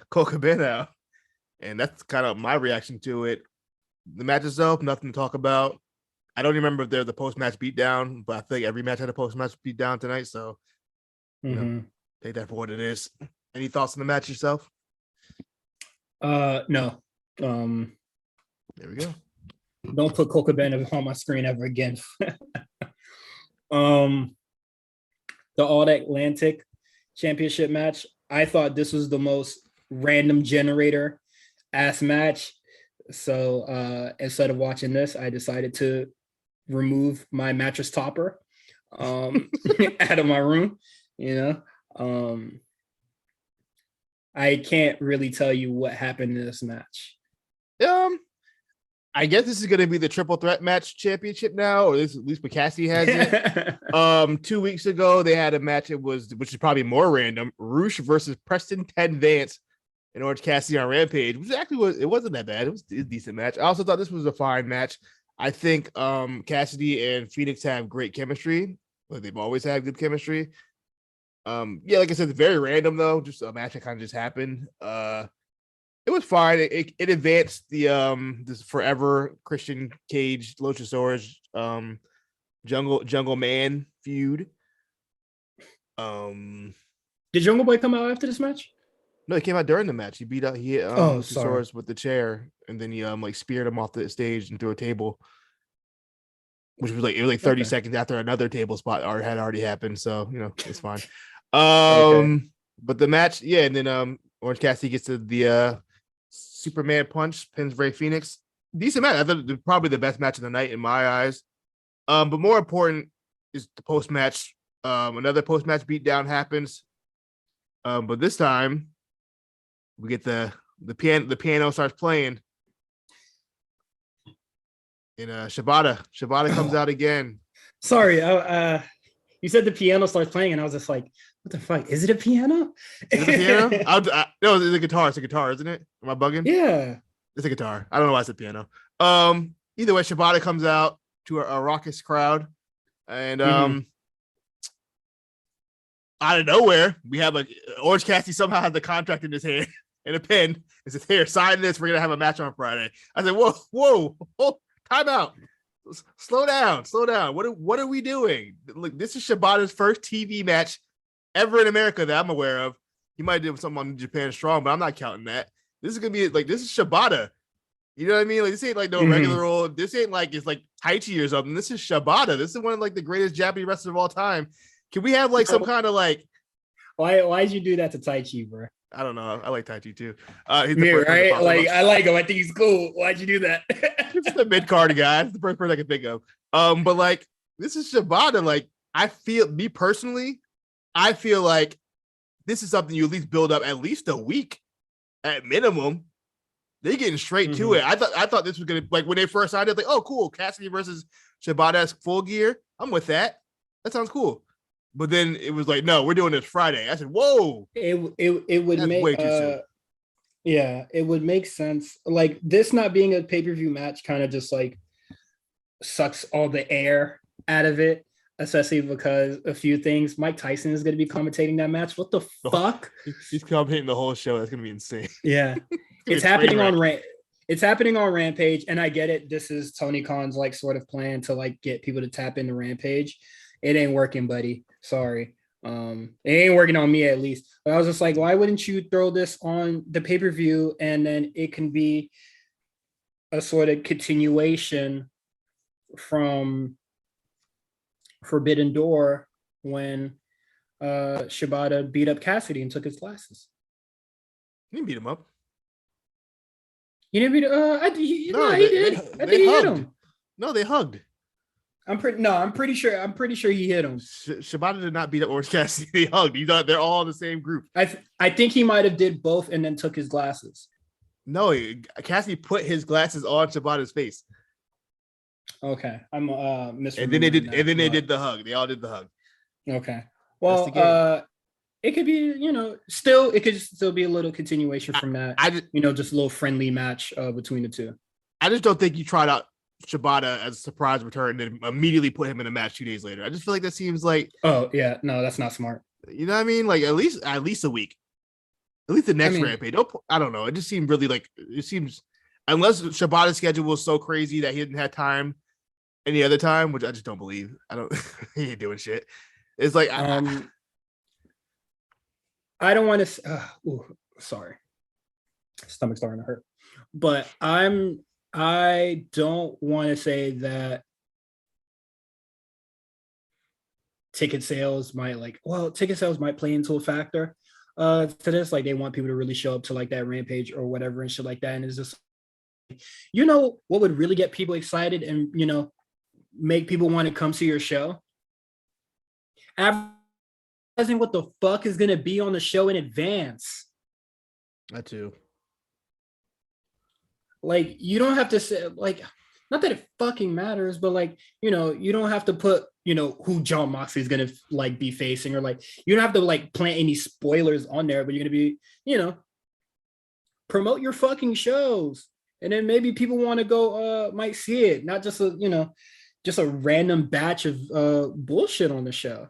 Cole Cabana out, and that's kind of my reaction to it. The match itself, nothing to talk about. I don't remember if there's a post match beatdown, but I think every match had a post match beatdown tonight. So, you know, take that for what it is. Any thoughts on the match yourself? No. There we go. Don't put Cole Cabana on my screen ever again. The All Atlantic Championship match. I thought this was the most random generator ass match. So instead of watching this, I decided to remove my mattress topper out of my room. You know, I can't really tell you what happened in this match. I guess this is going to be the triple threat match championship now, or at least what Cassidy has it. 2 weeks ago, they had a match. Which is probably more random. Roosh versus Preston Ted Vance and Orange Cassidy on Rampage, which actually wasn't that bad. It was a decent match. I also thought this was a fine match. I think Cassidy and Phoenix have great chemistry. But they've always had good chemistry. Yeah, like I said, it's very random though. Just a match that kind of just happened. It was fine. It advanced the this forever Christian Cage Luchasaurus Jungle Man feud. Did Jungle Boy come out after this match? No, he came out during the match. He hit Luchasaurus with the chair, and then he speared him off the stage and threw a table, which was like 30 seconds after another table spot had already happened. So it's fine. But the match, yeah, and then Orange Cassidy gets to the Superman punch, pins Ray Phoenix. Decent match. I thought it was probably the best match of the night in my eyes. But more important is the post match. Another post match beatdown happens. But this time we get the piano starts playing. And Shibata comes out again. Sorry, you said the piano starts playing, and I was just like, what the fuck? Is it a piano? Is it a piano? No, it's a guitar. It's a guitar, isn't it? Am I bugging? Yeah. It's a guitar. I don't know why I said piano. Either way, Shibata comes out to a raucous crowd. And out of nowhere, we have Orange Cassidy somehow has the contract in his hand and a pen. It says, here, sign this. We're going to have a match on Friday. I said, whoa, time out. Slow down. What are we doing? Look, this is Shibata's first TV match ever in America that I'm aware of. He might do something on Japan Strong, but I'm not counting that. This is gonna be this is Shibata. You know what I mean? Like, this ain't no regular old. This ain't it's like Tai Chi or something. This is Shibata. This is one of the greatest Japanese wrestlers of all time. Can we have some kind of Why'd you do that to Tai Chi, bro? I don't know. I like Tai Chi too. He's the first right? I like him. I think he's cool. Why'd you do that? He's just a mid card guy. That's the first person I can think of. But this is Shibata. I feel like this is something you at least build up at least a week at minimum. They're getting straight to it. I thought this was gonna when they first signed it, oh cool, Cassidy versus Shibata's Full Gear. I'm with that. That sounds cool. But then it was no, we're doing this Friday. I said, whoa. It would make way too soon. Yeah, it would make sense. This not being a pay-per-view match kind of just sucks all the air out of it. Especially because a few things. Mike Tyson is going to be commentating that match. What the fuck? He's commentating the whole show. That's going to be insane. Yeah, it's happening on Rampage, and I get it. This is Tony Khan's sort of plan to get people to tap into Rampage. It ain't working, buddy. Sorry. It ain't working on me at least. But I was just why wouldn't you throw this on the pay-per-view and then it can be a sort of continuation from Forbidden Door when Shibata beat up Cassidy and took his glasses. He didn't beat him up. You didn't beat him? He did. I think he hit him. No, they hugged. I'm pretty sure he hit him. Shibata did not beat up Orange Cassidy. They hugged. They're all in the same group. I think he might have did both and then took his glasses. No, Cassidy put his glasses on Shibata's face. Okay, I'm misremembering. And then they did the hug. They all did the hug. Okay. Well, it could be, it could still be a little continuation from that. Just a little friendly match between the two. I just don't think you tried out Shibata as a surprise return, and then immediately put him in a match 2 days later. I just feel like that seems like, oh yeah, no, that's not smart. you know what I mean? Like at least a week, at least the next Rampage. I don't know. It just seemed really like it seems unless Shibata's schedule was so crazy that he didn't have time any other time, which I just don't believe. I don't. He ain't doing shit. It's like I don't want to. Sorry, stomach's starting to hurt. But I don't want to say that ticket sales might play into a factor to this. Like they want people to really show up to like that Rampage or whatever and shit like that. And it's just, you know, what would really get people excited and, you know, make people want to come to your show? Advertising what the fuck is going to be on the show in advance. That too. Like, you don't have to say, like, not that it fucking matters, but like, you know, you don't have to put, you know, who John Moxley is going to like be facing, or like, you don't have to like plant any spoilers on there, but you're going to be, you know, promote your fucking shows. And then maybe people want to go, might see it, not just a, you know, just a random batch of bullshit on the show.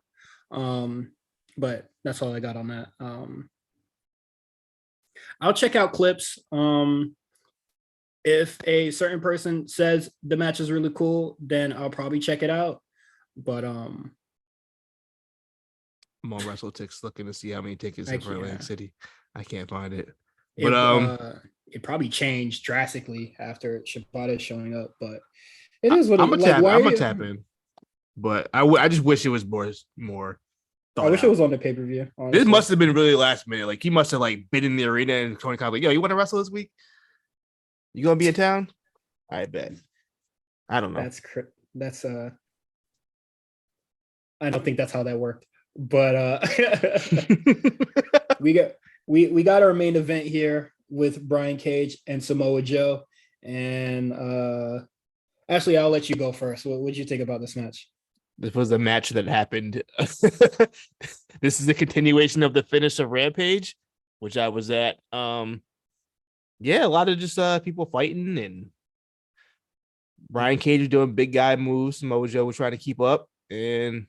But that's all I got on that. I'll check out clips. If a certain person says the match is really cool, then I'll probably check it out. But I'm on WrestleTix looking to see how many tickets are for Atlantic City. I can't find it. But it probably changed drastically after Shibata showing up. But it is what I'm it is. I'm like, gonna tap in. But I just wish it was more. I wish it was on the pay-per-view. Honestly. This must have been really last minute. Like he must have like been in the arena and Tony Khan like, yo, you want to wrestle this week? You gonna be in town? I bet. I don't know. That's I don't think that's how that worked. But we got our main event here with Brian Cage and Samoa Joe. And Ashley, I'll let you go first. What did you think about this match? This was a match that happened. This is a continuation of the finish of Rampage, which I was at. Yeah, a lot of just people fighting, and Brian Cage was doing big guy moves. Samoa Joe was trying to keep up, and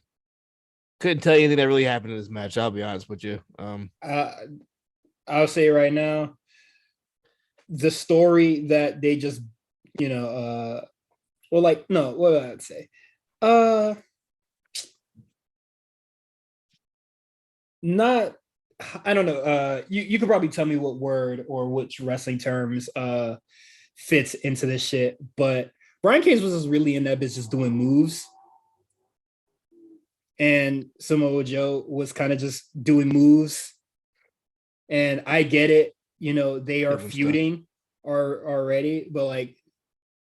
couldn't tell you anything that really happened in this match. I'll be honest with you. I'll say right now, the story that they just, you know, what would I say? Not. I don't know. You could probably tell me what word or which wrestling terms fits into this shit. But Brian Cage was just really in that bitch just doing moves. And Samoa Joe was kind of just doing moves. And I get it. You know, they are feuding already. But like,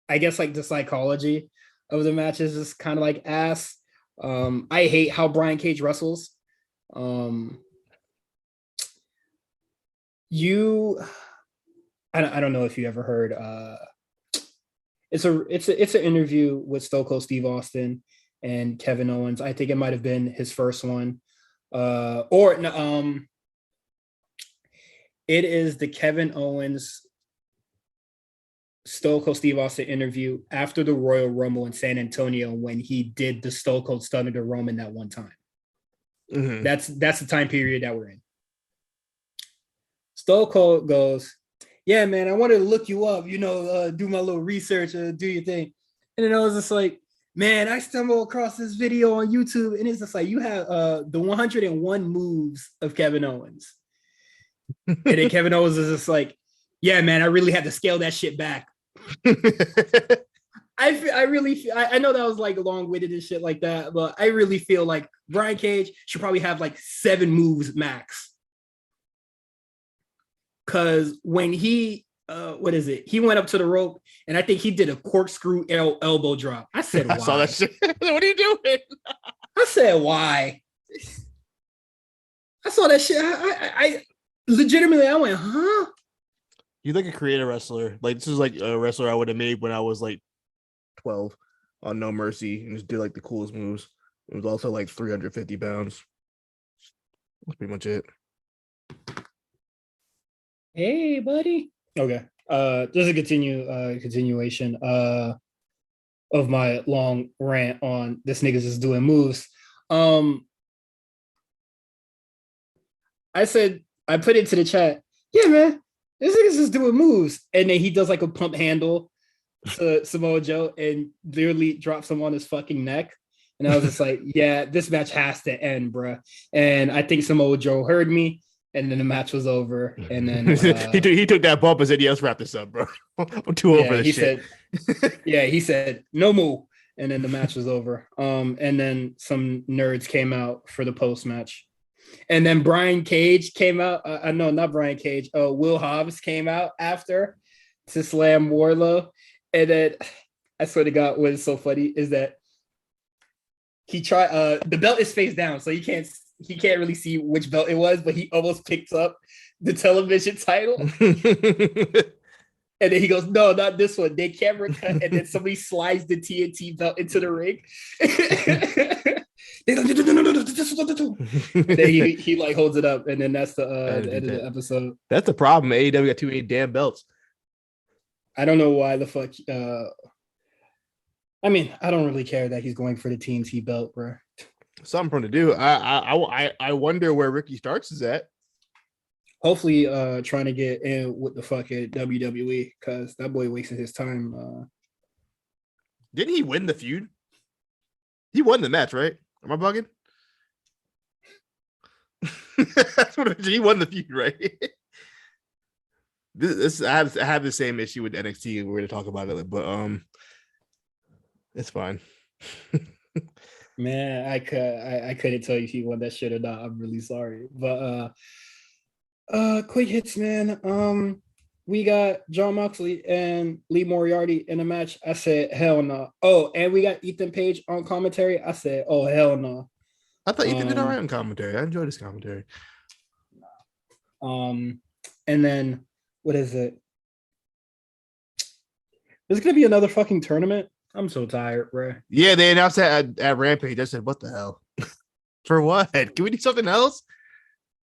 I guess like the psychology of the match is just kind of like ass. I hate how Brian Cage wrestles. I don't know if you ever heard it's an interview with Stone Cold Steve Austin and Kevin Owens. I think it might have been his first one. It is the Kevin Owens Stone Cold Steve Austin interview after the Royal Rumble in San Antonio when he did the Stone Cold Stunner to Roman that one time. Mm-hmm. That's the time period that we're in. Stone Cold goes, yeah, man, I wanted to look you up, you know, do my little research, do your thing. And then I was just like, man, I stumbled across this video on YouTube, and it's just like, you have the 101 moves of Kevin Owens. And then Kevin Owens is just like, yeah, man, I really had to scale that shit back. I know that was like long-winded and shit like that, but I really feel like Brian Cage should probably have like 7 moves max. Because when he, he went up to the rope, and I think he did a corkscrew elbow drop. I said, why? I saw that shit. What are you doing? I said, why? I saw that shit. I legitimately, I went, huh? You're like a creative wrestler. Like, this is like a wrestler I would have made when I was like 12 on No Mercy, and just did like the coolest moves. It was also like 350 pounds. That's pretty much it. Hey, buddy. Okay. Just a continuation. of my long rant on this nigga's just doing moves. I said, I put into the chat, yeah, man, this nigga's just doing moves. And then he does like a pump handle to Samoa Joe and literally drops him on his fucking neck. And I was just like, yeah, this match has to end, bro. And I think Samoa Joe heard me. And then the match was over. And then he took that bump and said, yeah, let's wrap this up, bro. I'm too over this shit. He said, no move. And then the match was over. And then some nerds came out for the post match. And then Brian Cage came out. No, not Brian Cage. Will Hobbs came out after to slam Wardlow. And then I swear to God, what is so funny is that he tried. The belt is face down, so he can't really see which belt it was, but he almost picked up the television title. And then he goes, no, not this one. They camera cut, and then somebody slides the TNT belt into the ring. And then he like holds it up, and then that's the end of the episode. That's the problem. AEW got too many damn belts. I don't know why the fuck. I mean, I don't really care that he's going for the TNT belt, bro. Something for him to do. I wonder where Ricky Starks is at. Hopefully, trying to get in with the fucking WWE, because that boy wasted his time. Didn't he win the feud? He won the match, right? Am I bugging? That's what he won the feud, right? I have the same issue with NXT. We're going to talk about it, but it's fine. Man, I couldn't tell you if he won that shit or not. I'm really sorry, but quick hits, man. We got Jon Moxley and Lee Moriarty in a match. I said, hell no. Oh, and we got Ethan Page on commentary. I said, oh, hell no. I thought Ethan did all right on commentary. I enjoyed his commentary. And then what is it? There's gonna be another fucking tournament. I'm so tired, bro. Yeah, they announced that at Rampage. I said, what the hell? For what? Can we do something else?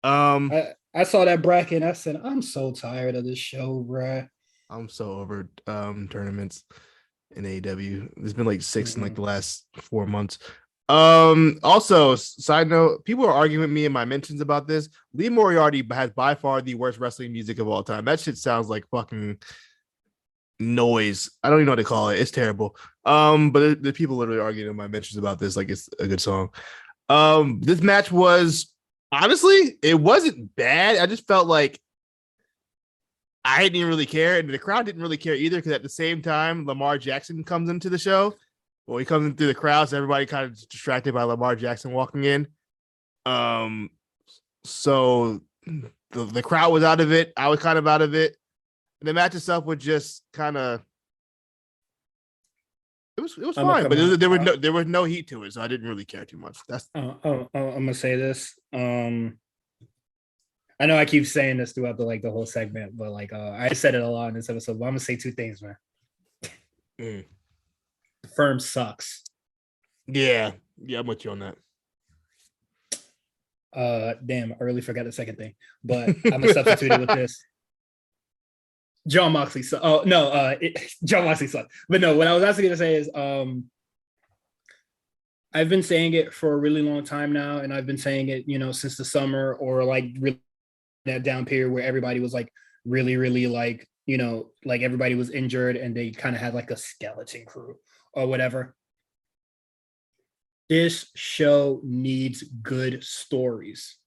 I saw that bracket and I said, I'm so tired of this show, bro. I'm so over tournaments in AEW. There's been like 6 in like the last 4 months. Also, side note, people are arguing with me in my mentions about this. Lee Moriarty has by far the worst wrestling music of all time. That shit sounds like fucking noise. I don't even know what to call it. It's terrible. But the people literally arguing in my mentions about this like it's a good song. This match was honestly, it wasn't bad. I just felt like I didn't even really care, and the crowd didn't really care either, because at the same time, Lamar Jackson comes into the show. Well, he comes in through the crowd, so everybody kind of distracted by Lamar Jackson walking in. So the crowd was out of it. I was kind of out of it. And the match itself was just kind of it was fine, but there was no heat to it, so I didn't really care too much. That's I'm gonna say this. I know I keep saying this throughout the whole segment, but I said it a lot in this episode. But I'm gonna say 2 things, man. The firm sucks. Yeah, I'm with you on that. Damn, I really forgot the second thing, but I'm gonna substitute it with this. Jon Moxley sucks. Oh no, Jon Moxley sucks. But no, what I was actually gonna say is, I've been saying it for a really long time now, and I've been saying it, since the summer, or really that down period where everybody was really everybody was injured and they kind of had a skeleton crew or whatever. This show needs good stories.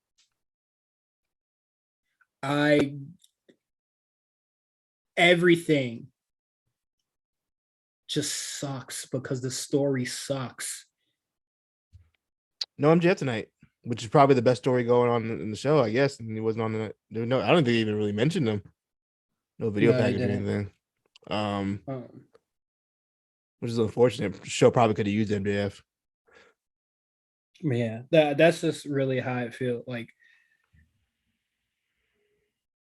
Everything just sucks because the story sucks. No MJF tonight, which is probably the best story going on in the show, I guess. And he wasn't on the no. I don't think he even really mentioned him. No video package or anything. Which is unfortunate. The show probably could have used MJF. Yeah, that's just really how I feel.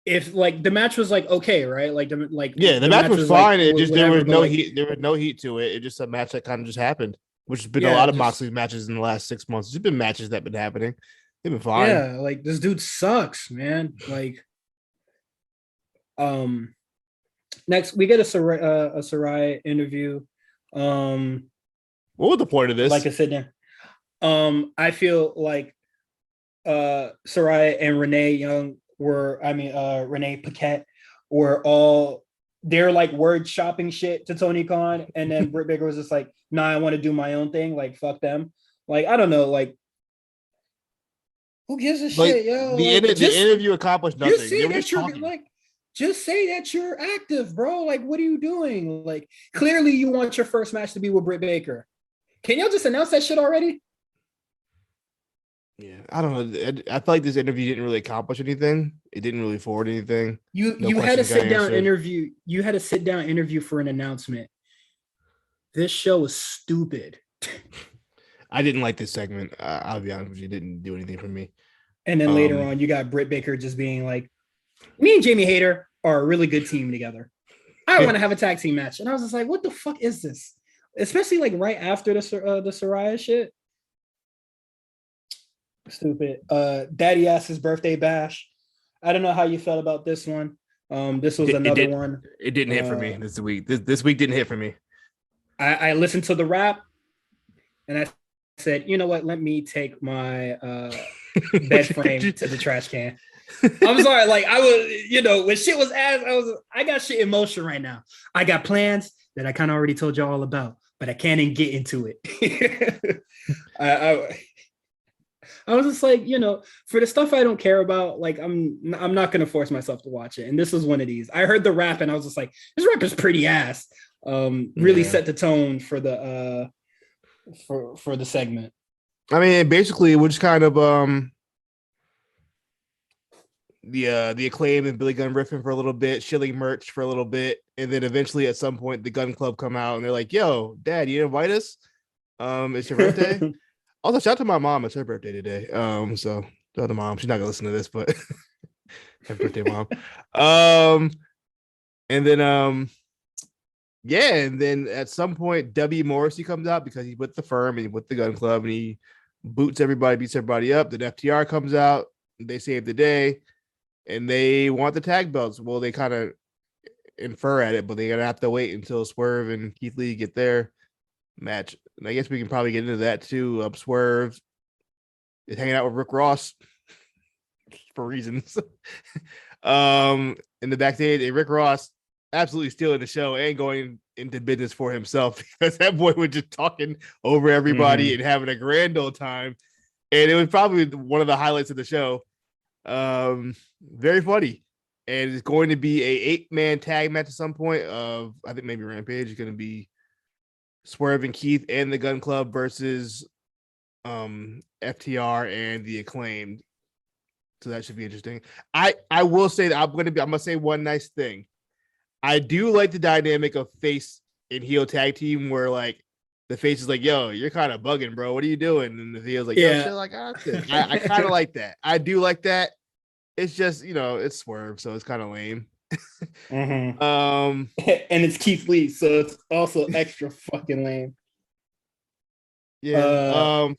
If the match was okay, right? The match was fine. It just there was no heat. There was no heat to it. It's just a match that kind of just happened, which has been a lot of Moxley's matches in the last 6 months. There's been matches that have been happening. They've been fine. Yeah, this dude sucks, man. Next we get a Sarai interview What was the point of this? Like I said, I feel like Saraya and Renee Young Renee Paquette were all they're like word shopping shit to Tony Khan, and then Britt Baker was just like, nah, I want to do my own thing, like fuck them. Like, I don't know, like who gives a shit, yo? The interview accomplished nothing. Just say that you're like, just say that you're active, bro. Like, what are you doing? Like, clearly you want your first match to be with Britt Baker. Can y'all just announce that shit already? Yeah, I don't know. I feel like this interview didn't really accomplish anything. It didn't really forward anything. You had a sit down interview. You had a sit down interview for an announcement. This show was stupid. I didn't like this segment. I'll be honest with you, it didn't do anything for me. And then later on, you got Britt Baker just being like, "Me and Jamie Hayter are a really good team together. I want to have a tag team match." And I was just like, "What the fuck is this?" Especially like right after the Saraya shit. Stupid. Daddy Ass's birthday bash. I don't know how you felt about this one. This was another one. It didn't hit for me this week. This week didn't hit for me. I listened to the rap and I said, you know what? Let me take my bed frame to the trash can. I'm sorry. Like I was, when shit was ass, I got shit in motion right now. I got plans that I kind of already told y'all all about, but I can't even get into it. I was just like, for the stuff I don't care about, like I'm not gonna force myself to watch it. And this was one of these. I heard the rap and I was just like, this rap is pretty ass. Really set the tone for the for the segment. I mean, basically, it was kind of the Acclaim and Billy Gunn riffing for a little bit, shilling merch for a little bit, and then eventually at some point the Gun Club come out and they're like, "Yo, Dad, you invite us? It's your birthday." Also, shout out to my mom. It's her birthday today. So shout out to mom. She's not gonna listen to this, but happy birthday, mom. And then and then at some point W. Morrissey comes out because he's with the firm and with the Gun Club, and he beats everybody up. Then FTR comes out, they save the day, and they want the tag belts. Well, they kind of infer at it, but they're gonna have to wait until Swerve and Keith Lee get their match. And I guess we can probably get into that too. Swerve is hanging out with Rick Ross for reasons. In the backstage, and Rick Ross absolutely stealing the show and going into business for himself because that boy was just talking over everybody and having a grand old time. And it was probably one of the highlights of the show. Very funny. And it's going to be a 8-man tag match at some point of, I think maybe Rampage is going to be Swerve and Keith and the Gun Club versus FTR and the Acclaimed. So that should be interesting. I will say that I'm gonna say one nice thing. I do like the dynamic of face and heel tag team where like the face is like, "Yo, you're kind of bugging, bro. What are you doing?" And the heel's like, "Yeah, shit, like I kind of like that. I do like that. It's just it's Swerve, so it's kind of lame." And it's Keith Lee, so it's also extra fucking lame. Yeah.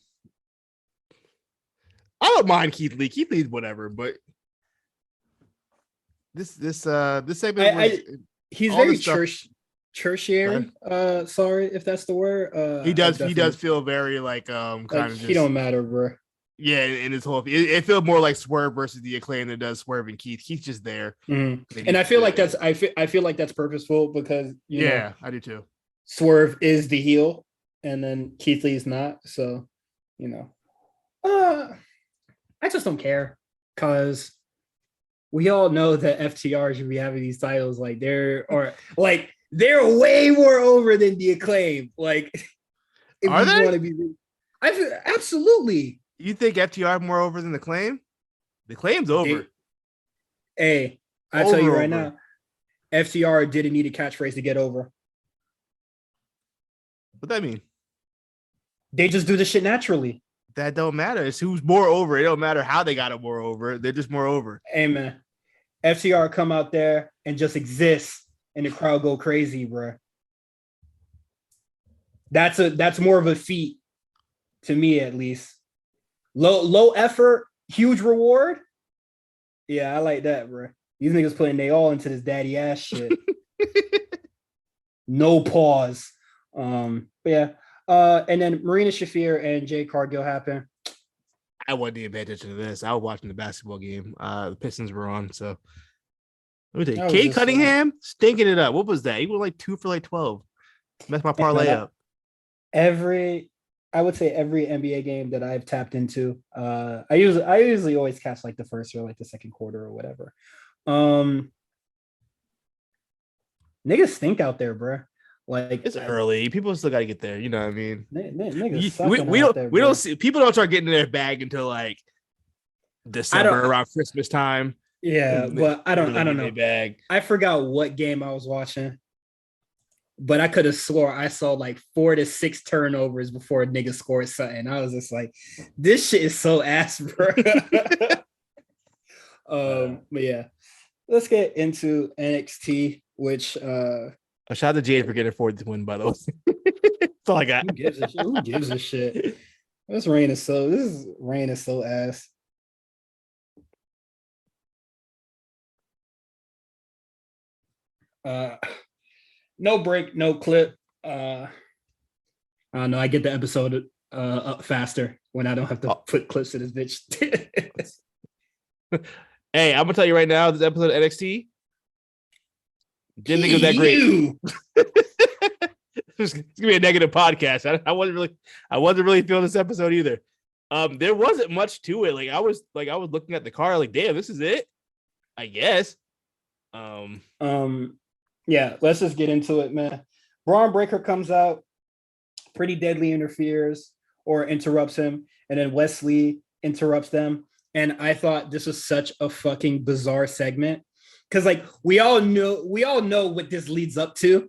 I don't mind Keith Lee. Keith Lee's whatever, but this segment he's very tertiary. Sorry if that's the word. He does feel very like kind of just, he don't matter, bro. Yeah, in his whole it feels more like Swerve versus the Acclaim than does Swerve and Keith. He's just there. And I feel like that's purposeful because I do too. Swerve is the heel and then Keith Lee's not. So, I just don't care because we all know that FTR should be having these titles. Like they're way more over than the Acclaim. Like, if are they? Want to be, I feel absolutely. You think FTR more over than the Acclaim? The Acclaim's over. I tell you right now, FTR didn't need a catchphrase to get over. What that mean? They just do the shit naturally. That don't matter. It's who's more over. It don't matter how they got it more over. They're just more over. Hey man, FTR come out there and just exist, and the crowd go crazy, bro. That's more of a feat to me, at least. Low effort, huge reward. Yeah, I like that, bro. These niggas putting they all into this daddy ass shit. No pause. But yeah. And then Marina Shafir and Jay Cargill happen. I wasn't even paying attention to this. I was watching the basketball game. The Pistons were on, so let me tell you, I was Kay just Cunningham stinking it up. What was that? He was like 2 for like 12. Messed my parlay up. I would say every NBA game that I've tapped into, I usually always catch like the first or like the second quarter or whatever. Niggas stink out there, bro. Like It's early. People still got to get there. You know what I mean? Niggas we don't see people don't start getting in their bag until like December around Christmas time. Yeah, but I don't know. Bag. I forgot what game I was watching, but I could have swore I saw like 4 to 6 turnovers before a nigga scored something. I was just like, this shit is so ass, bro. But yeah, let's get into NXT, which shout out to Jade for getting forward to win, by the way. That's all I got. Who gives a shit? This reign is so ass. No break, no clip. I don't know. I get the episode up faster when I don't have to put clips to this bitch. Hey, I'm gonna tell you right now, this episode of NXT didn't think it was that great. It's gonna be a negative podcast. I wasn't really feeling this episode either. There wasn't much to it. I was looking at the car, like, damn, this is it, I guess. Yeah, let's just get into it, man. Braun Breaker comes out, Pretty Deadly interferes or interrupts him, and then Wesley interrupts them. And I thought this was such a fucking bizarre segment because, like, we all know what this leads up to,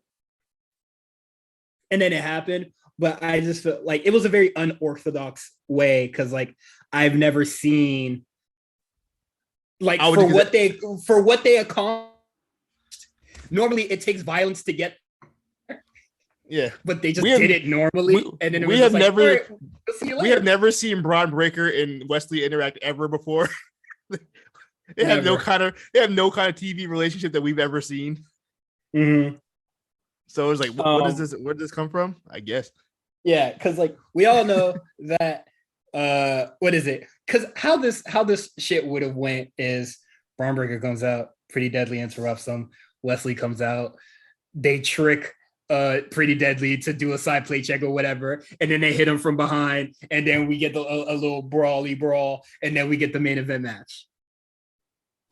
and then it happened. But I just felt like it was a very unorthodox way because, like, I've never seen like for what they accomplished. Normally, it takes violence to get. Yeah, but they just did it normally, and then we have never seen Braun Breaker and Wesley interact ever before. They have no kind of TV relationship that we've ever seen. Mm-hmm. So it was like, what is this? Where did this come from? I guess. Yeah, because like we all know that. What is it? Because how this shit would have went is Braun Breaker comes out, Pretty Deadly interrupts them. Wesley comes out, they trick Pretty Deadly to do a side play check or whatever, and then they hit him from behind, and then we get a little brawl, and then we get the main event match.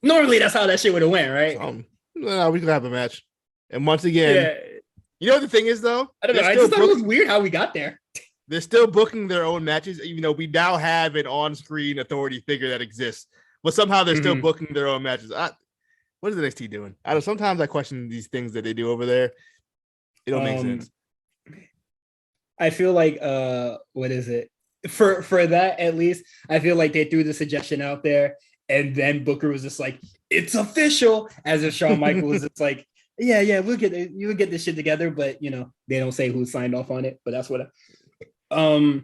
Normally, that's how that shit would have went, right? No, we could have a match, and once again, you know what the thing is though? I don't know. I just thought it was weird how we got there. They're still booking their own matches, even though we now have an on-screen authority figure that exists, but somehow they're still booking their own matches. What is the NXT doing? Sometimes I question these things that they do over there. It don't make sense. I feel like what is it? For that at least, I feel like they threw the suggestion out there, and then Booker was just like, "It's official," as if Shawn Michaels was just like, "Yeah, you'll get this shit together," but you know they don't say who signed off on it. But that's what. I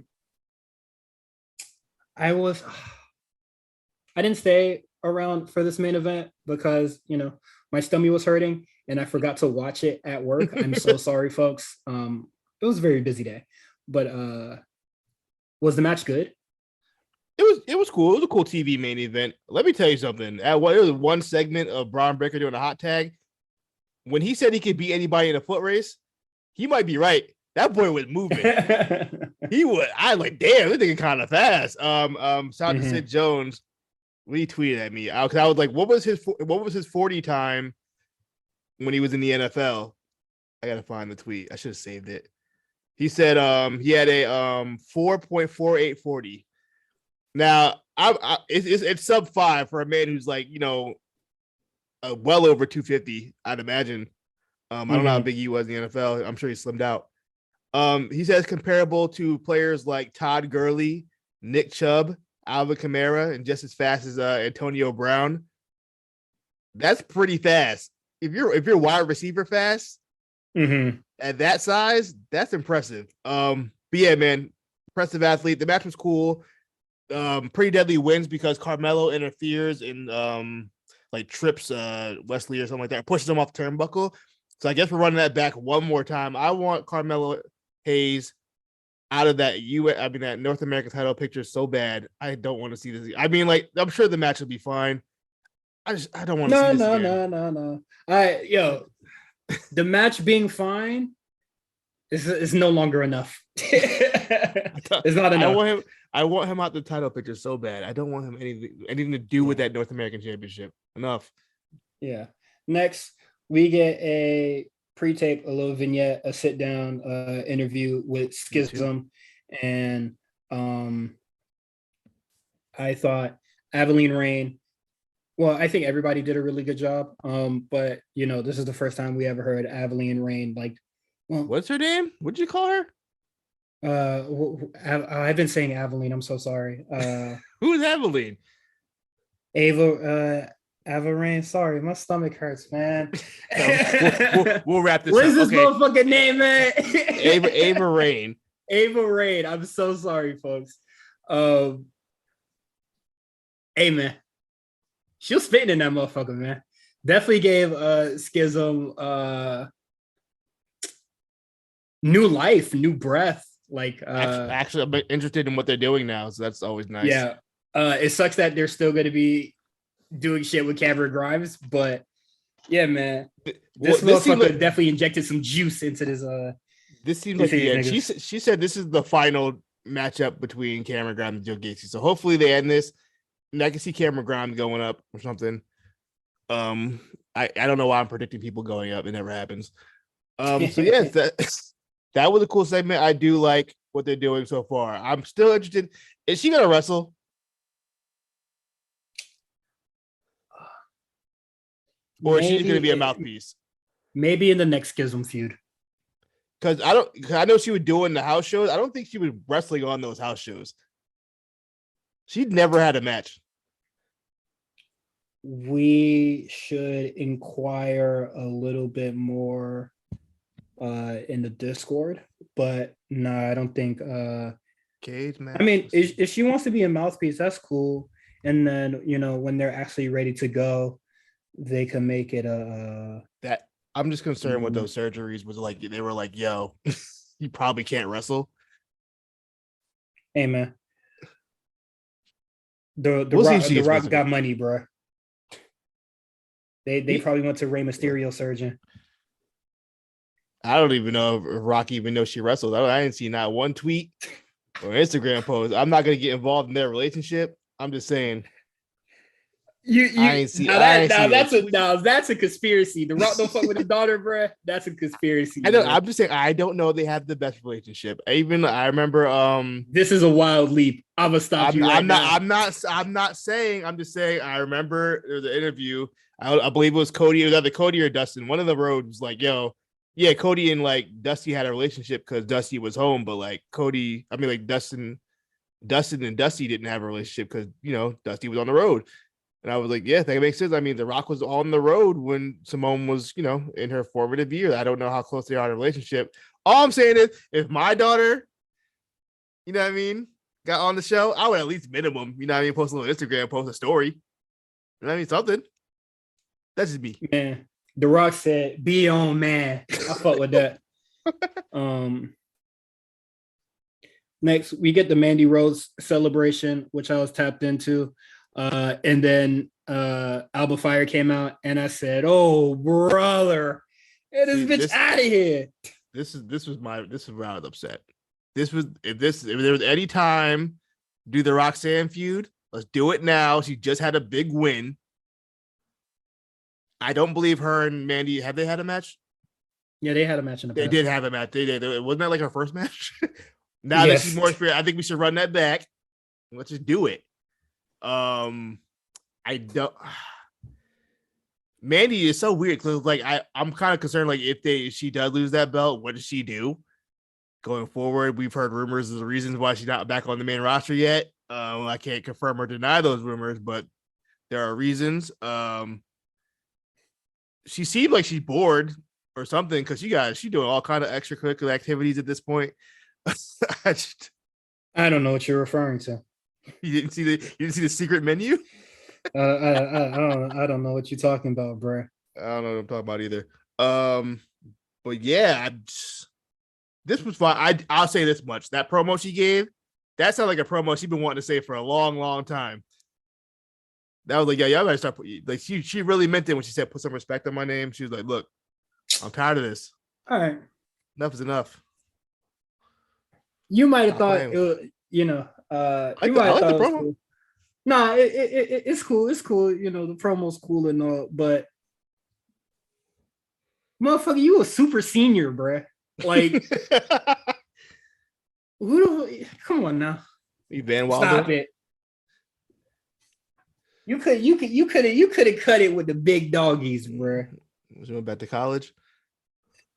didn't stay around for this main event because you know my stomach was hurting and I forgot to watch it at work. I'm so sorry, folks. It was a very busy day, but was the match good? It was cool. It was a cool TV main event. Let me tell you something. It was one segment of Braun Breaker doing a hot tag. When he said he could beat anybody in a foot race, he might be right. That boy was moving. He would. I like, damn, this thing kind of fast. Shout out to Sid Jones. He tweeted at me because I was like, what was his 40 time when he was in the NFL? I gotta find the tweet. I should have saved it. He said he had a 4.4840. Now it's sub 5 for a man who's like, you know, well over 250, I'd imagine. I don't know how big he was in the NFL. I'm sure he slimmed out. He says comparable to players like Todd Gurley, Nick Chubb, Alvin Kamara, and just as fast as Antonio Brown. That's pretty fast. If you're wide receiver fast at that size, that's impressive. But yeah, man, impressive athlete. The match was cool. Pretty Deadly wins because Carmelo interferes and like trips Wesley or something like that, pushes him off the turnbuckle. So I guess we're running that back one more time. I want Carmelo Hayes out of that that North American title picture so bad. I don't want to see this. I mean, like, I'm sure the match will be fine. I don't want to see this again. No. The match being fine is no longer enough. It's not enough. I want him out the title picture so bad. I don't want him anything to do with that North American Championship. Enough. Yeah. Next, we get a pre-tape, a little vignette, a sit-down interview with Schism, and I thought Aveline Rain. Well, I think everybody did a really good job. But this is the first time we ever heard Aveline Rain. Like, well, what's her name? What'd you call her? I've been saying Aveline. I'm so sorry. Who's Aveline? Ava Rain. Sorry, my stomach hurts, man. We'll wrap this. Where's this motherfucking name, man? Ava Rain. Ava Rain. I'm so sorry, folks. Hey, man. She was spitting in that motherfucker, man. Definitely gave Schism new life, new breath. Like actually, I'm interested in what they're doing now, so that's always nice. Yeah. It sucks that they're still going to be doing shit with Cameron Grimes, but yeah, man. This motherfucker definitely injected some juice into this. This seems like the end. She said this is the final matchup between Cameron Grimes and Joe Gacy. So hopefully they end this. And I can see Cameron Grimes going up or something. I don't know why I'm predicting people going up. It never happens. So yes, that was a cool segment. I do like what they're doing so far. I'm still interested. Is she gonna wrestle? Or is she going to be a mouthpiece? Maybe in the next Schism feud. Because I know she would do it in the house shows. I don't think she was wrestling on those house shows. She'd never had a match. We should inquire a little bit more in the Discord, but no, I don't think. Cage match. I mean, if she wants to be a mouthpiece, that's cool. And then when they're actually ready to go, they can make it that. I'm just concerned with those surgeries. Was like they were like, "Yo, you probably can't wrestle." Hey, man. The Rock got money, bro. They probably went to Rey Mysterio surgeon. I don't even know if Rock even knows she wrestled. I didn't see not one tweet or Instagram post. I'm not gonna get involved in their relationship. I'm just saying. That's a conspiracy. The Rock don't fuck with his daughter, bro. That's a conspiracy. I know. Bro. I'm just saying. I don't know. They have the best relationship. I remember. This is a wild leap. I'm gonna stop you right now. I'm not saying. I'm just saying. I remember there was an interview. I believe it was Cody. It was either Cody or Dustin. One of the roads was like, "Yo, yeah, Cody and like Dusty had a relationship because Dusty was home, but like Dustin and Dusty didn't have a relationship because Dusty was on the road." And I was like, yeah, that makes sense. I mean, The Rock was on the road when Simone was, in her formative years. I don't know how close they are in a relationship. All I'm saying is, if my daughter, got on the show, I would at least minimum, post a little Instagram, post a story. Something. That's just me. Man, The Rock said, be on, man. I fuck with that. Next, we get the Mandy Rose celebration, which I was tapped into. And then Alba Fire came out, and I said, "Oh, brother, get this bitch out of here." This is where I was upset. If there was any time do the Roxanne feud, let's do it now. She just had a big win. I don't believe her and Mandy have they had a match? Yeah, they had a match in the past. They did have a match. They did. Wasn't that like her first match? Now that she's more experienced, I think we should run that back. Let's just do it. I don't. Mandy is so weird because like I'm kind of concerned. Like if she does lose that belt, what does she do going forward? We've heard rumors of the reasons why she's not back on the main roster yet. I can't confirm or deny those rumors, but there are reasons. She seemed like she's bored or something because she's doing all kind of extracurricular activities at this point. I don't know what you're referring to. You didn't see the secret menu? I don't know what you're talking about, bro. I don't know what I'm talking about either. But yeah, this was fun. I'll say this much: that promo she gave, that sounded like a promo she's been wanting to say for a long, long time. That was like, yeah, y'all gotta start. Like she really meant it when she said, "Put some respect on my name." She was like, "Look, I'm tired of this. All right, Enough is enough." you might have thought it was, you might have like thought the it was promo. cool. Nah, it's cool. It's cool. You know, the promo's cool and all, but motherfucker, you a super senior, bruh. Like, come on now. You Van Wilder. Stop it. You could have cut it with the big doggies, bruh. Was you went back to college?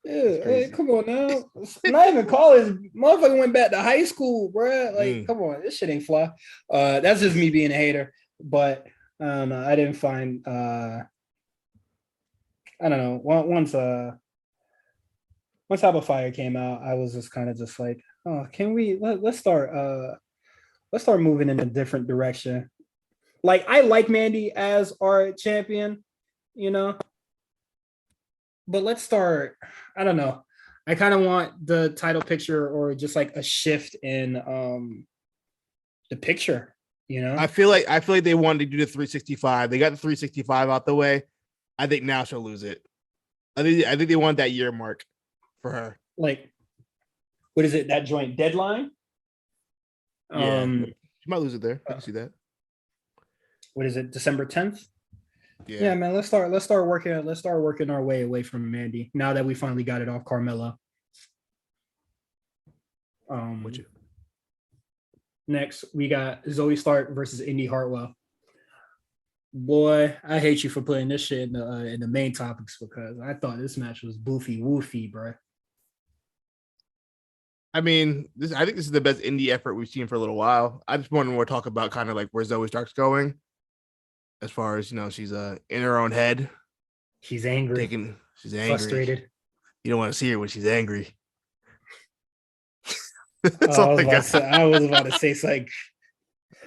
Yeah, come on now. Not even college. Motherfucker went back to high school, bruh. Like, come on, this shit ain't fly. That's just me being a hater. But I don't know. I didn't find I don't know. Once Hop of Fire came out, I was just kind of just like, oh, can we let's start moving in a different direction. Like, I like Mandy as our champion, you know. But let's start. I don't know. I kind of want the title picture or just like a shift in the picture, you know? I feel like they wanted to do the 365. They got the 365 out the way. I think now she'll lose it. I think they want that year mark for her. Like, what is it? That joint deadline? Yeah, she might lose it there. I can see that. What is it? December 10th? Yeah, man. Let's start working our way away from Mandy now that we finally got it off Carmella. Next we got Zoe Stark versus Indy Hartwell. Boy, I hate you for putting this shit in the main topics because I thought this match was boofy woofy, bro. I mean, I think this is the best indie effort we've seen for a little while. I just want to more talk about kind of like where Zoe Stark's going. As far as, she's in her own head. She's angry. She's angry. Frustrated. You don't want to see her when she's angry. I was about to say like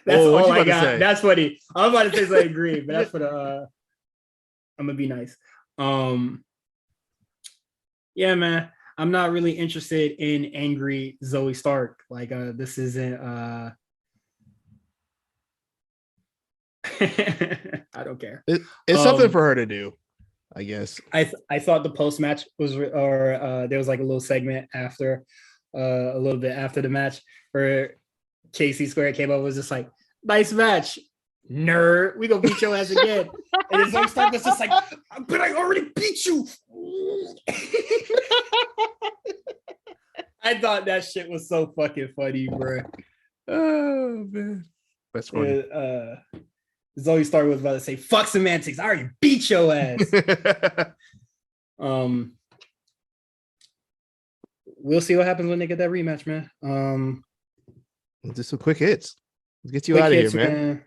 that's all I got. That's funny. I was about to say something green, but that's for the I'm gonna be nice. Yeah, man. I'm not really interested in angry Zoe Stark. Like this isn't I don't care. It's something for her to do, I guess. I thought the post match was, or there was like a little segment after, a little bit after the match where Casey Square came up, was just like, nice match, nerd. We gonna beat your ass again. And his own Stark was just like, but I already beat you. I thought that shit was so fucking funny, bro. Oh man, that's funny. Zoe Stark was about to say, fuck semantics. I already beat your ass. We'll see what happens when they get that rematch, man. Just some quick hits. Let's get you out of here, man.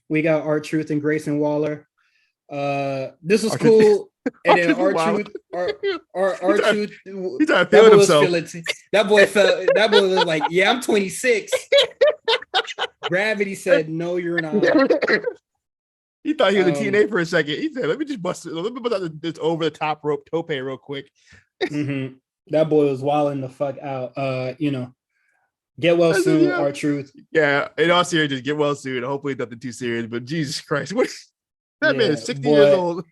We got R-Truth and Grayson Waller. This was cool. And then R-Truth, R-Truth, he's not feeling himself. That boy was like, yeah, I'm 26. Gravity said, no, you're not. He thought he was a TNA for a second. He said, let me bust out this over the top rope tope real quick. Mm-hmm. That boy was wilding the fuck out. Get well soon, R-Truth. Yeah, in all seriousness, get well soon. Hopefully nothing too serious, but Jesus Christ. That man is 60 years old.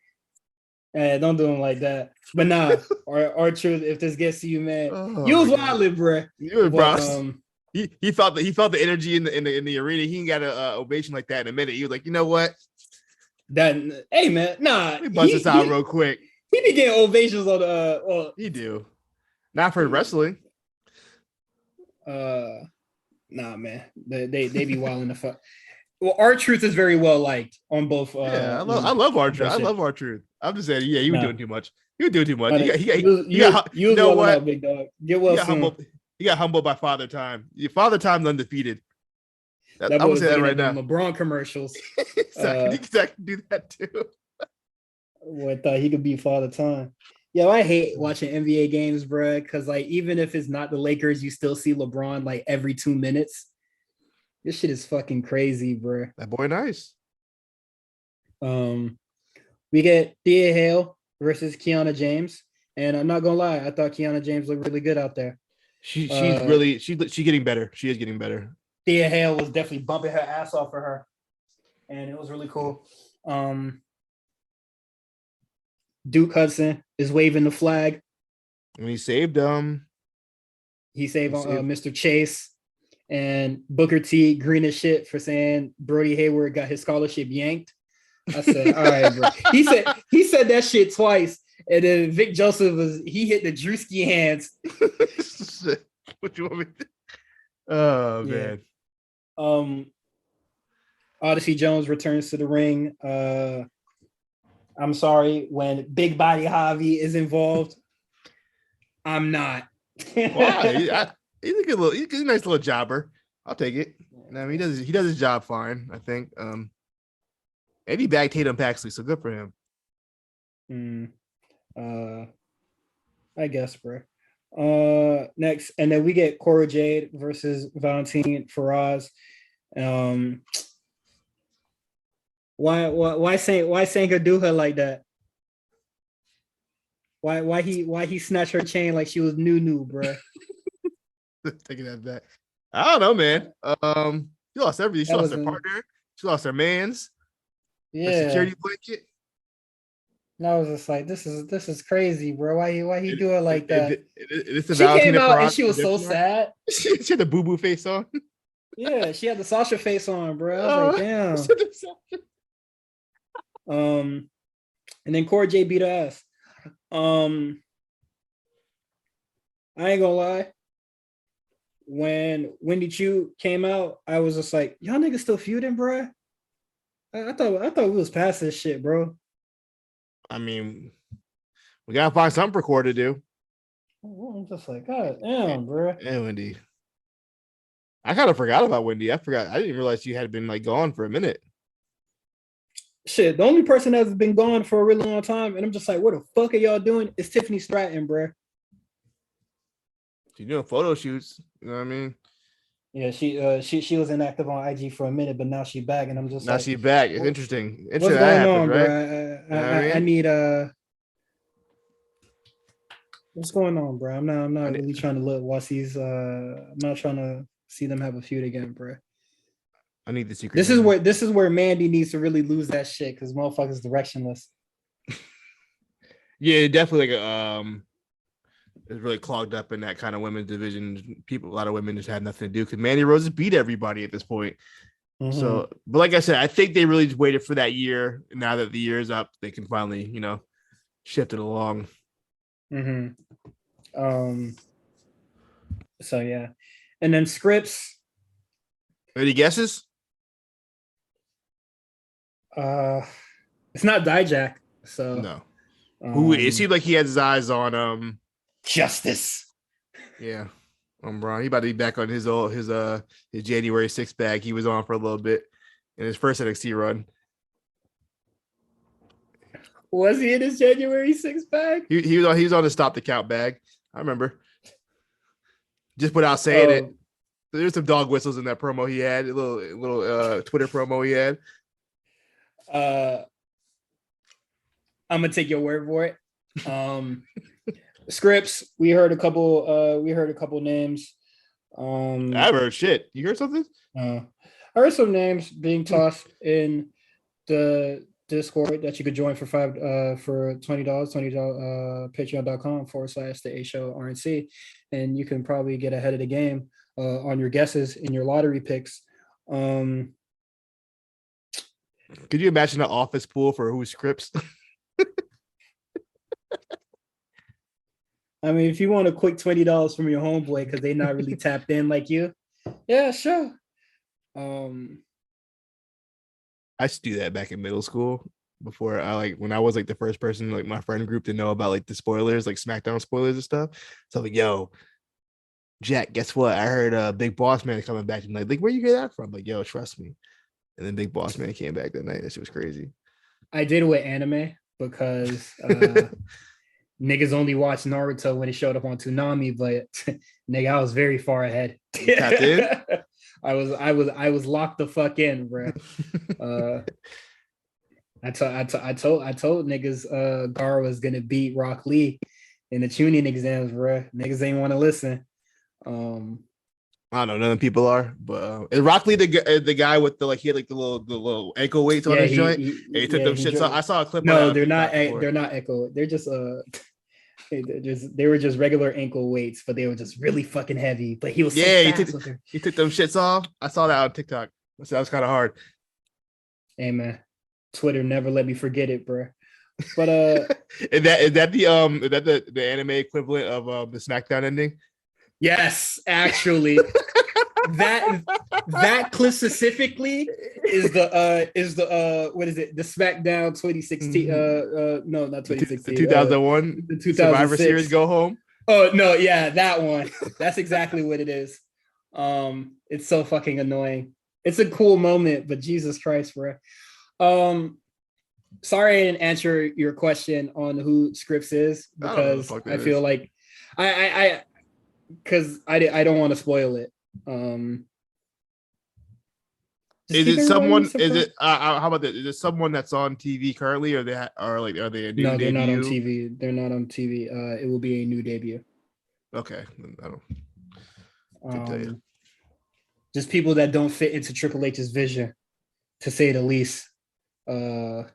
Don't do him like that. But nah, R-Truth, if this gets to you, man, you was wilding, bro. You were bro. He felt the energy in the arena. He ain't got an ovation like that in a minute. He was like, you know what? Hey man, nah. Let me bust this out real quick. He be getting ovations on the. He do. Not for wrestling. Nah, man. They be wilding the fuck. Well, R-Truth is very well liked on both. I love R-Truth. I love R-Truth. I'm just saying, yeah, you were doing too much. You were doing too much. You know what, out, big dog. Get well soon. He got humbled by Father Time. Father Time's undefeated. I'm gonna say that right now. LeBron commercials. Exactly do that too. I thought he could be Father Time. Yo, I hate watching NBA games, bro. Because like, even if it's not the Lakers, you still see LeBron like every 2 minutes. This shit is fucking crazy, bro. That boy nice. We get Thea Hale versus Kiana James, and I'm not gonna lie, I thought Kiana James looked really good out there. She's really she's getting better. She is getting better. Thea Hale was definitely bumping her ass off for her, and it was really cool. Duke Hudson is waving the flag. And he saved He saved Mr. Chase, and Booker T green as shit for saying Brody Hayward got his scholarship yanked. I said, all right, bro. He said that shit twice. And then Vic Joseph hit the Drewski hands. What you want me to do? Oh man. Odyssey Jones returns to the ring. I'm sorry, when Big Body Javi is involved, I'm not. Wow, he's a nice little jobber. I'll take it. I mean, he does his job fine, I think. And he bagged Tatum Paxley, so good for him. I guess, bro. Next, and then we get Cora Jade versus Valentine Faraz. Why Sanka do her like that? Why he snatched her chain like she was new, bro? Taking that back. I don't know, man. She lost everything. She lost her partner. She lost her man's. Yeah. Her security blanket. And I was just like, this is crazy, bro. Why he do it like that? She came out and she was so sad. She had the boo-boo face on. Yeah, she had the Sasha face on, bro. I was like, damn. And then Cora J beat her ass. I ain't gonna lie. When Wendy Chu came out, I was just like, y'all niggas still feuding, bro? I thought we was past this shit, bro. I mean, we gotta find something for Cora to do. I'm just like, God damn, bro. Yeah, Wendy. I kind of forgot about Wendy. I didn't realize she had been like gone for a minute. Shit, the only person that's been gone for a really long time, and I'm just like, what the fuck are y'all doing? Is Tiffany Stratton, bro. She's doing photo shoots. You know what I mean? Yeah, she was inactive on IG for a minute, but now she's back, and I'm just now like, she's back. It's interesting. What's going on, right? bro? I need what's going on, bro? I'm not really trying to look Wassi's. I'm not trying to see them have a feud again, bro. I need the secret. This is where Mandy needs to really lose that shit because motherfuckers directionless. Yeah, definitely it's really clogged up in that kind of women's division. A lot of women just have nothing to do because Mandy Rose has beat everybody at this point. Mm-hmm. So, but like I said, I think they really just waited for that year. Now that the year is up, they can finally, shift it along. Mm-hmm. So yeah, and then scripts. Any guesses? It's not Dijak. So no. Who it seemed like he had his eyes on Justice. Yeah. Braun. He about to be back on his January 6th bag he was on for a little bit in his first NXT run. Was he in his January 6th bag? He was on the Stop the Count bag. I remember. Just without saying it. There's some dog whistles in that promo he had, a little Twitter promo he had. I'm gonna take your word for it. Scripts, we heard a couple names. I've heard shit. You heard something? I heard some names being tossed in the Discord that you could join for $20, patreon.com/the A Show RNC, and you can probably get ahead of the game on your guesses in your lottery picks. Could you imagine an office pool for who's Scripts? I mean, if you want a quick $20 from your homeboy because they're not really tapped in like you, yeah, sure. I used to do that back in middle school before when I was like the first person like my friend group to know about like the spoilers, like SmackDown spoilers and stuff. So I'm like, yo, Jack, guess what? I heard Big Boss Man coming back tonight. Like, where you get that from? I'm like, yo, trust me. And then Big Boss Man came back that night. That shit was crazy. I did it with anime because niggas only watched Naruto when it showed up on Toonami, but nigga, I was very far ahead. Tapped in? I was locked the fuck in, bro. I told niggas Gar was gonna beat Rock Lee in the tuning exams, bro. Niggas ain't want to listen. I don't know. None of the people are, but is Rock Lee the guy with the he had the little ankle weights on his joint? And he took them shits off. I saw a clip. No, of that they're not echo. They're just they were just regular ankle weights, but they were just really fucking heavy. But he was so fast with her. He took them shits off. I saw that on TikTok. That was kind of hard. Hey man, Twitter never let me forget it, bro. But is that the anime equivalent of the SmackDown ending? Yes, actually. that clip specifically is the what is it? The SmackDown 2016 no, not 2016. 2001 the 2006 Survivor Series go home. Oh no, yeah, that one. That's exactly what it is. It's so fucking annoying. It's a cool moment, but Jesus Christ, bro. Sorry I didn't answer your question on who Scripps is because I feel like I because I don't want to spoil it. Is it someone? Is it how about that? Is it someone that's on TV currently, or are they a new No, they're debut? not on TV. They're not on TV. It will be a new debut. Okay, I don't. Tell you. Just people that don't fit into Triple H's vision, to say the least. Hey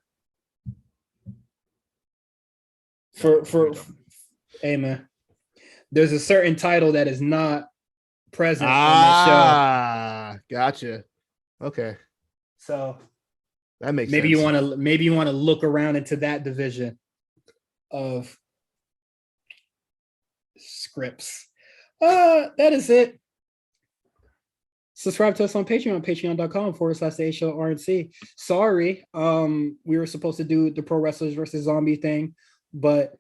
man, there's a certain title that is not present on that show. Gotcha. Okay. So that makes maybe sense. you want to look around into that division of scripts. That is it. Subscribe to us on Patreon, patreon.com/the8show-RNC. Sorry, we were supposed to do the Pro Wrestlers versus Zombie thing, but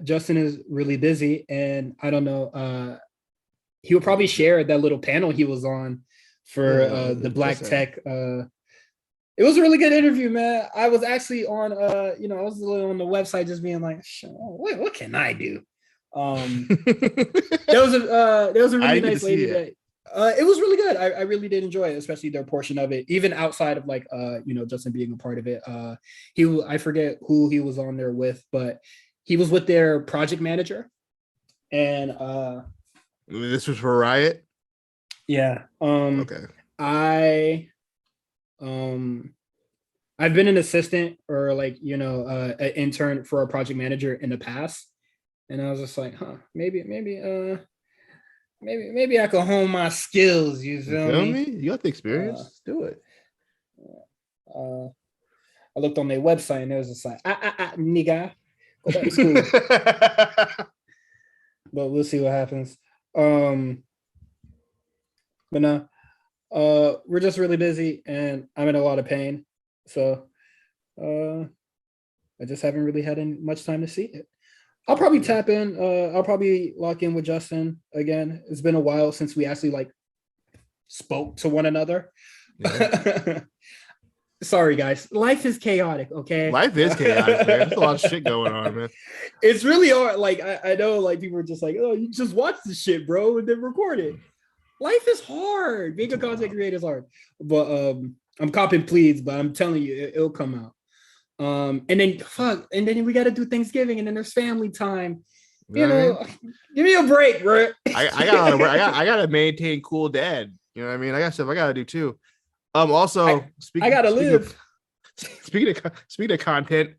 Justin is really busy, and I don't know. He will probably share that little panel he was on for the Black Tech. It was a really good interview, man. I was actually on, I was on the website just being like, what can I do? There was a really nice lady that. It was really good. I really did enjoy it, especially their portion of it, even outside of Justin being a part of it. I forget who he was on there with, but he was with their project manager. And this was for Riot? Yeah. Okay. I've been an assistant or an intern for a project manager in the past. And I was just like, maybe I can hone my skills. You feel me? You got the experience. Let's do it. I looked on their website and it was just like, nigga, go back to school. But we'll see what happens. But no, we're just really busy and I'm in a lot of pain. So I just haven't really had much time to see it. I'll probably tap in. I'll probably lock in with Justin again. It's been a while since we actually spoke to one another. Yeah. Sorry, guys. Life is chaotic. Okay. Life is chaotic, man. There's a lot of shit going on, man. It's really hard. I know, people are just like, oh, you just watch this shit, bro, and then record it. Life is hard. Being a content creator is hard. But I'm copping pleads, but I'm telling you, it'll come out. And then we got to do Thanksgiving, and then there's family time. Give me a break, bro. I gotta maintain cool dad. You know what I mean? I got stuff I gotta do too. Also, I gotta live. Speaking of content,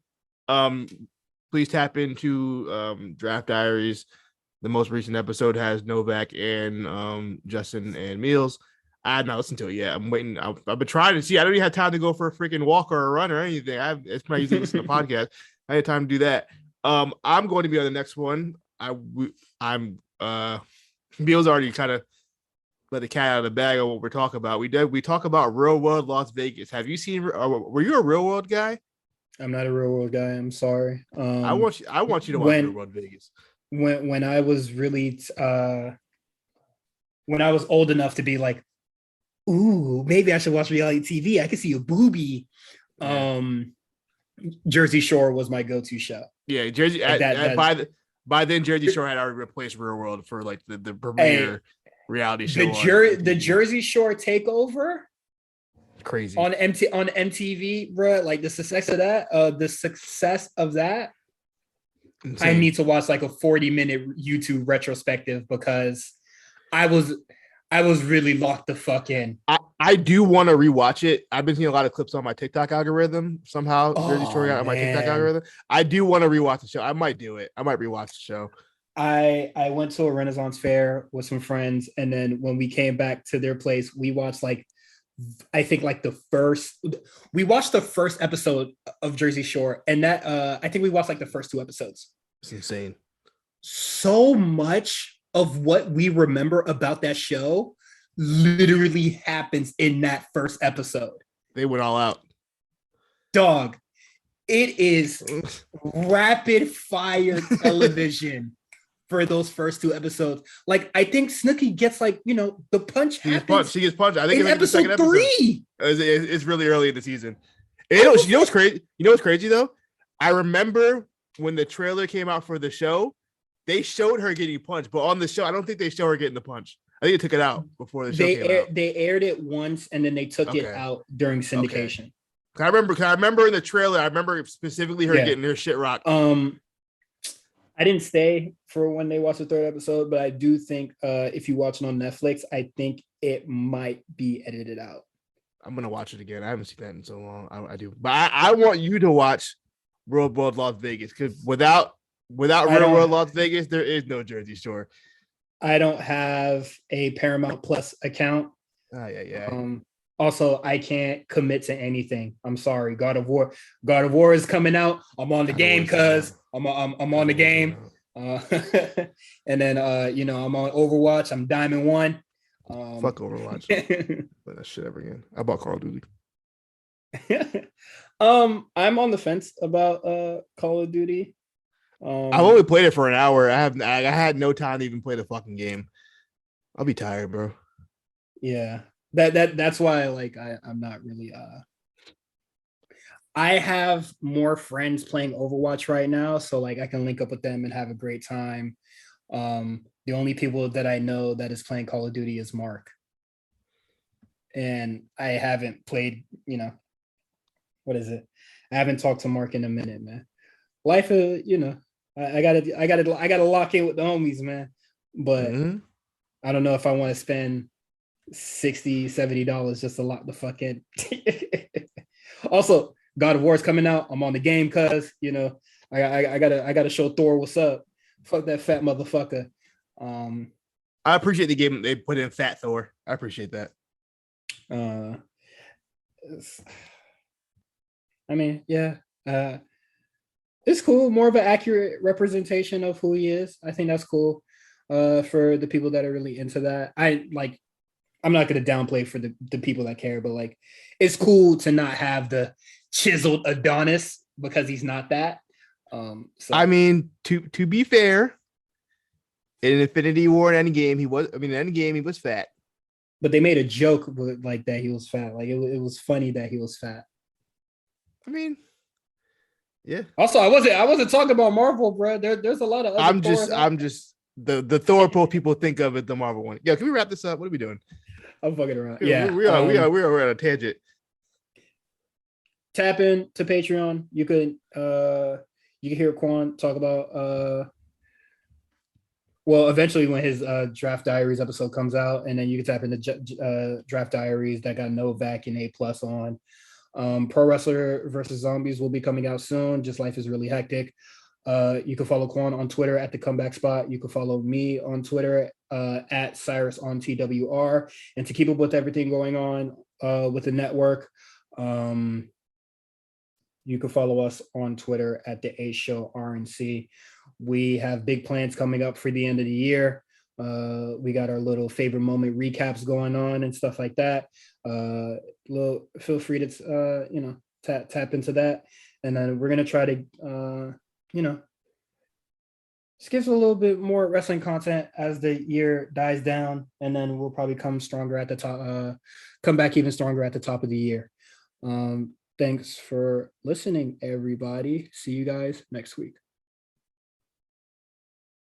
please tap into Draft Diaries. The most recent episode has Novak and Justin and Meals. I have not listened to it yet. I'm waiting. I've been trying to see. I don't even have time to go for a freaking walk or a run or anything. It's my usually listen to podcast. I had time to do that. I'm going to be on the next one. I'm Meals already kind of let the cat out of the bag of what we're talking about. We talk about Real World Las Vegas. Have you seen? Were you a Real World guy? I'm not a Real World guy. I'm sorry. I want you to watch Real World Vegas. When I was really when I was old enough to be like, ooh, maybe I should watch reality TV. I can see a boobie. Yeah. Jersey Shore was my go-to show. Yeah, Jersey. By then, Jersey Shore had already replaced Real World for the premier reality show. The Jersey Shore takeover, crazy on MTV, bro. The success of that. Insane. I need to watch a 40-minute YouTube retrospective because I was really locked the fuck in. I do want to rewatch it. I've been seeing a lot of clips on my TikTok algorithm. Somehow Jersey Shore got on my TikTok algorithm. I do want to rewatch the show. I might do it. I might rewatch the show. I went to a Renaissance fair with some friends, and then when we came back to their place, we watched I think we watched the first episode of Jersey Shore, and that I think we watched like the first 2 episodes. It's insane. So much of what we remember about that show literally happens in that first episode. They went all out. Dog, it is rapid fire television for those first 2 episods. Like, I think Snooki gets the punch. She gets punched. I think in episode 3. It's really early in the season. You know what's crazy? You know what's crazy though? I remember when the trailer came out for the show, they showed her getting punched, but on the show, I don't think they show her getting the punch. I think they took it out before the show came out. They aired it once, and then they took it out during syndication. Okay. I remember in the trailer, I remember specifically her getting her shit rocked. I didn't stay for when they watched the 3rd episode, but I do think if you watch it on Netflix, I think it might be edited out. I'm gonna watch it again. I haven't seen that in so long. I do, but I want you to watch Real World Las Vegas, because without Real World Las Vegas, there is no Jersey Shore. I don't have a Paramount Plus account. Also, I can't commit to anything. I'm sorry. God of War is coming out. I'm on the game because I'm on the game. And then I'm on Overwatch. I'm Diamond 1. Fuck Overwatch. Play that shit ever again. I bought Call of Duty. I'm on the fence about Call of Duty. I've only played it for an hour. I had no time to even play the fucking game. I'll be tired, bro. Yeah. That's why I'm not really I have more friends playing Overwatch right now, so I can link up with them and have a great time. The only people that I know that is playing Call of Duty is Mark. And I haven't played, what is it? I haven't talked to Mark in a minute, man. Life is, I gotta lock in with the homies, man. But I don't know if I want to spend $60-$70 just to lock the fuck in. Also, God of War is coming out. I'm on the game because I gotta show Thor what's up. Fuck that fat motherfucker. I appreciate the game they put in Fat Thor. I appreciate that. It's cool. More of an accurate representation of who he is. I think that's cool. For the people that are really into that. I'm not going to downplay for the people that care, but it's cool to not have the chiseled Adonis because he's not that. I mean, to be fair, in Infinity War and Endgame, he was fat. But they made a joke that he was fat. It was funny that he was fat. I mean, yeah. Also, I wasn't talking about Marvel, bro. There's a lot of other I'm just the Thor people think of it the Marvel one. Yeah, can we wrap this up? What are we doing? I'm fucking around. Yeah, we're at a tangent. Tap in to Patreon. You can hear Quan talk about eventually when his Draft Diaries episode comes out, and then you can tap into Draft Diaries that got Novak and A+ on. Pro Wrestler versus Zombies will be coming out soon. Just Life is Really Hectic. You can follow Quan on Twitter at The Comeback Spot. You can follow me on Twitter at Cyrus on TWR. And to keep up with everything going on with the network, you can follow us on Twitter at The A Show RNC. We have big plans coming up for the end of the year. We got our little favorite moment recaps going on and stuff like that. Feel free to tap into that, and then we're gonna try to just give us a little bit more wrestling content as the year dies down, and then we'll probably come back even stronger at the top of the year. Thanks for listening, everybody. See you guys next week.